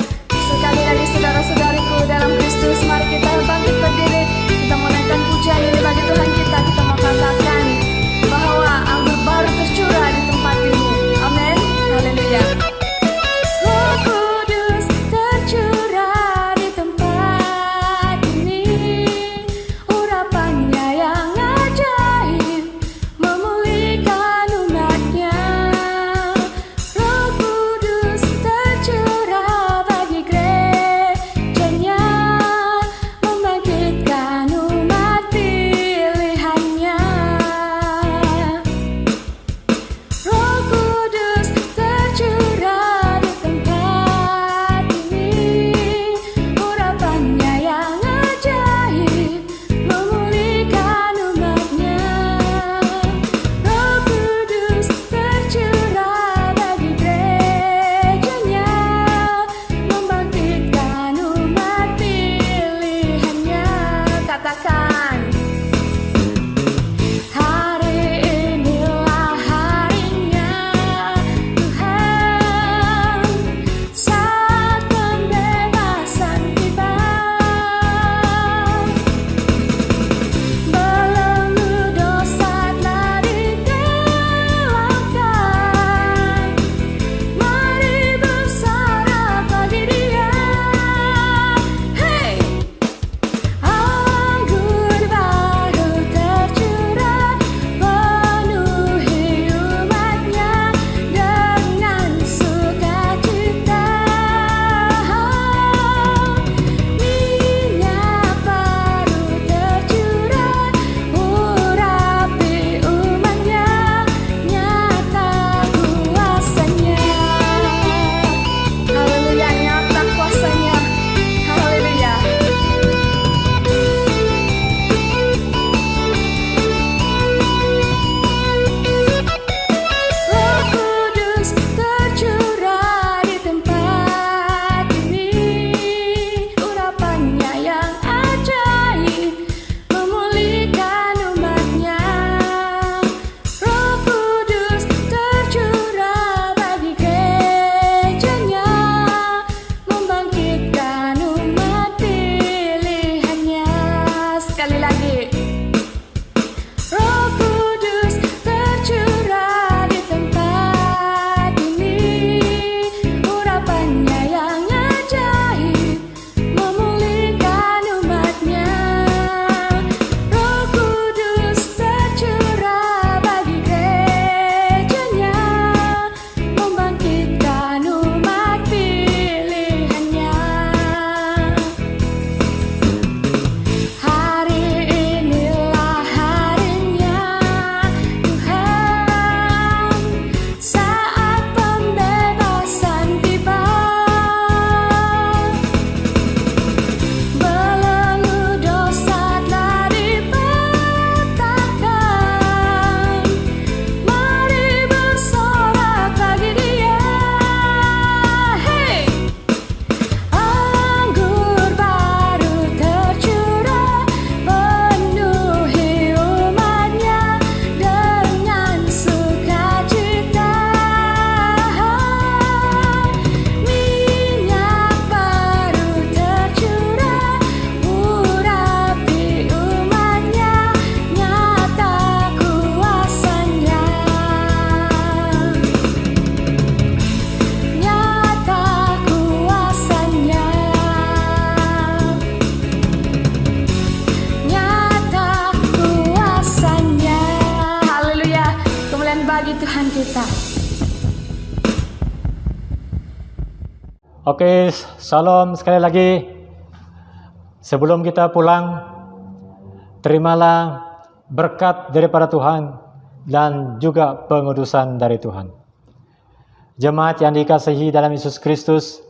Sekali lagi saudara-saudariku dalam Kristus, mari kita bangkit berdiri. Kita menaikkan pujian ini bagi Tuhan kita. Kita mau katakan bahwa anggur baru tercurah di tempat ini. Amin. Haleluya. Roh Kudus tercurah di tempat ini. Urapannya yang ajaib memulihkan umatnya. Roh Kudus tercurah bagi gerejanya, membangkitkan umat pilihannya. Roh Kudus tercurah di tempat ini. Urapannya yang ajaib memulihkan umatnya. Roh Kudus tercurah bagi gerejanya, membangkitkan umat pilihannya. Katakan, hari inilah harinya Tuhan, saat pembebasan tiba. Belenggu dosa telah dihilangkan. Mari bersorak bagi Dia. Hey! Anggur baru tercurah, penuhi umatnya dengan sukacita. Minyak baru tercurah, urapi umatnya, nyata kuasanya. Haleluya, nyata kuasanya. Haleluya. Roh Kudus tercurah di tempat ini. Urapannya yang ajaib memulihkan umatnya. Roh Kudus tercurah bagi gerejanya, membangkitkan umat pilihannya. Sekali lagi. Roh Kudus tercurah di tempat ini. Urapannya yang ajaib memulihkan umatnya. Roh Kudus tercurah bagi gerejanya, membangkitkan umat pilihannya. Hari inilah harinya Tuhan, saat pembebasan tiba. Belenggu dosa telah dipatahkan. Mari bersorak bagi Dia. Hey! Anggur baru tercurah, penuhi umatnya dengan sukacita. Minyak baru tercurah, urapi umatnya, nyata kuasanya. Nyata kuasanya. Nyata kuasanya. Haleluya. Kemuliaan bagi Tuhan kita. Oke, shalom sekali lagi. Sebelum kita pulang, terimalah berkat daripada Tuhan dan juga pengudusan dari Tuhan. Jemaat yang dikasihi dalam Yesus Kristus,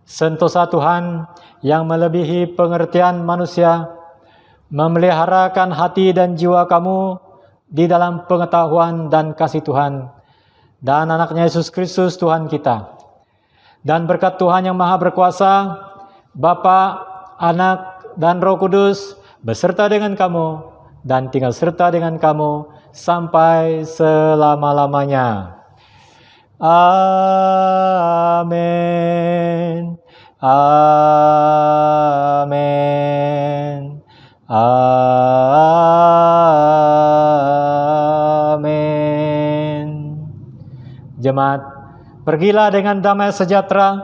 sentosa Tuhan yang melebihi pengertian manusia, memeliharakan hati dan jiwa kamu di dalam pengetahuan dan kasih Tuhan dan anaknya Yesus Kristus Tuhan kita. Dan berkat Tuhan yang Maha Berkuasa, Bapa, Anak, dan Roh Kudus beserta dengan kamu dan tinggal serta dengan kamu sampai selama-lamanya. Amin. Amin. Amin. Jemaat, pergilah dengan damai sejahtera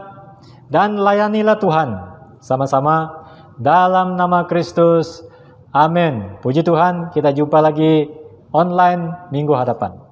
dan layanilah Tuhan sama-sama dalam nama Kristus. Amin. Puji Tuhan, kita jumpa lagi online minggu hadapan.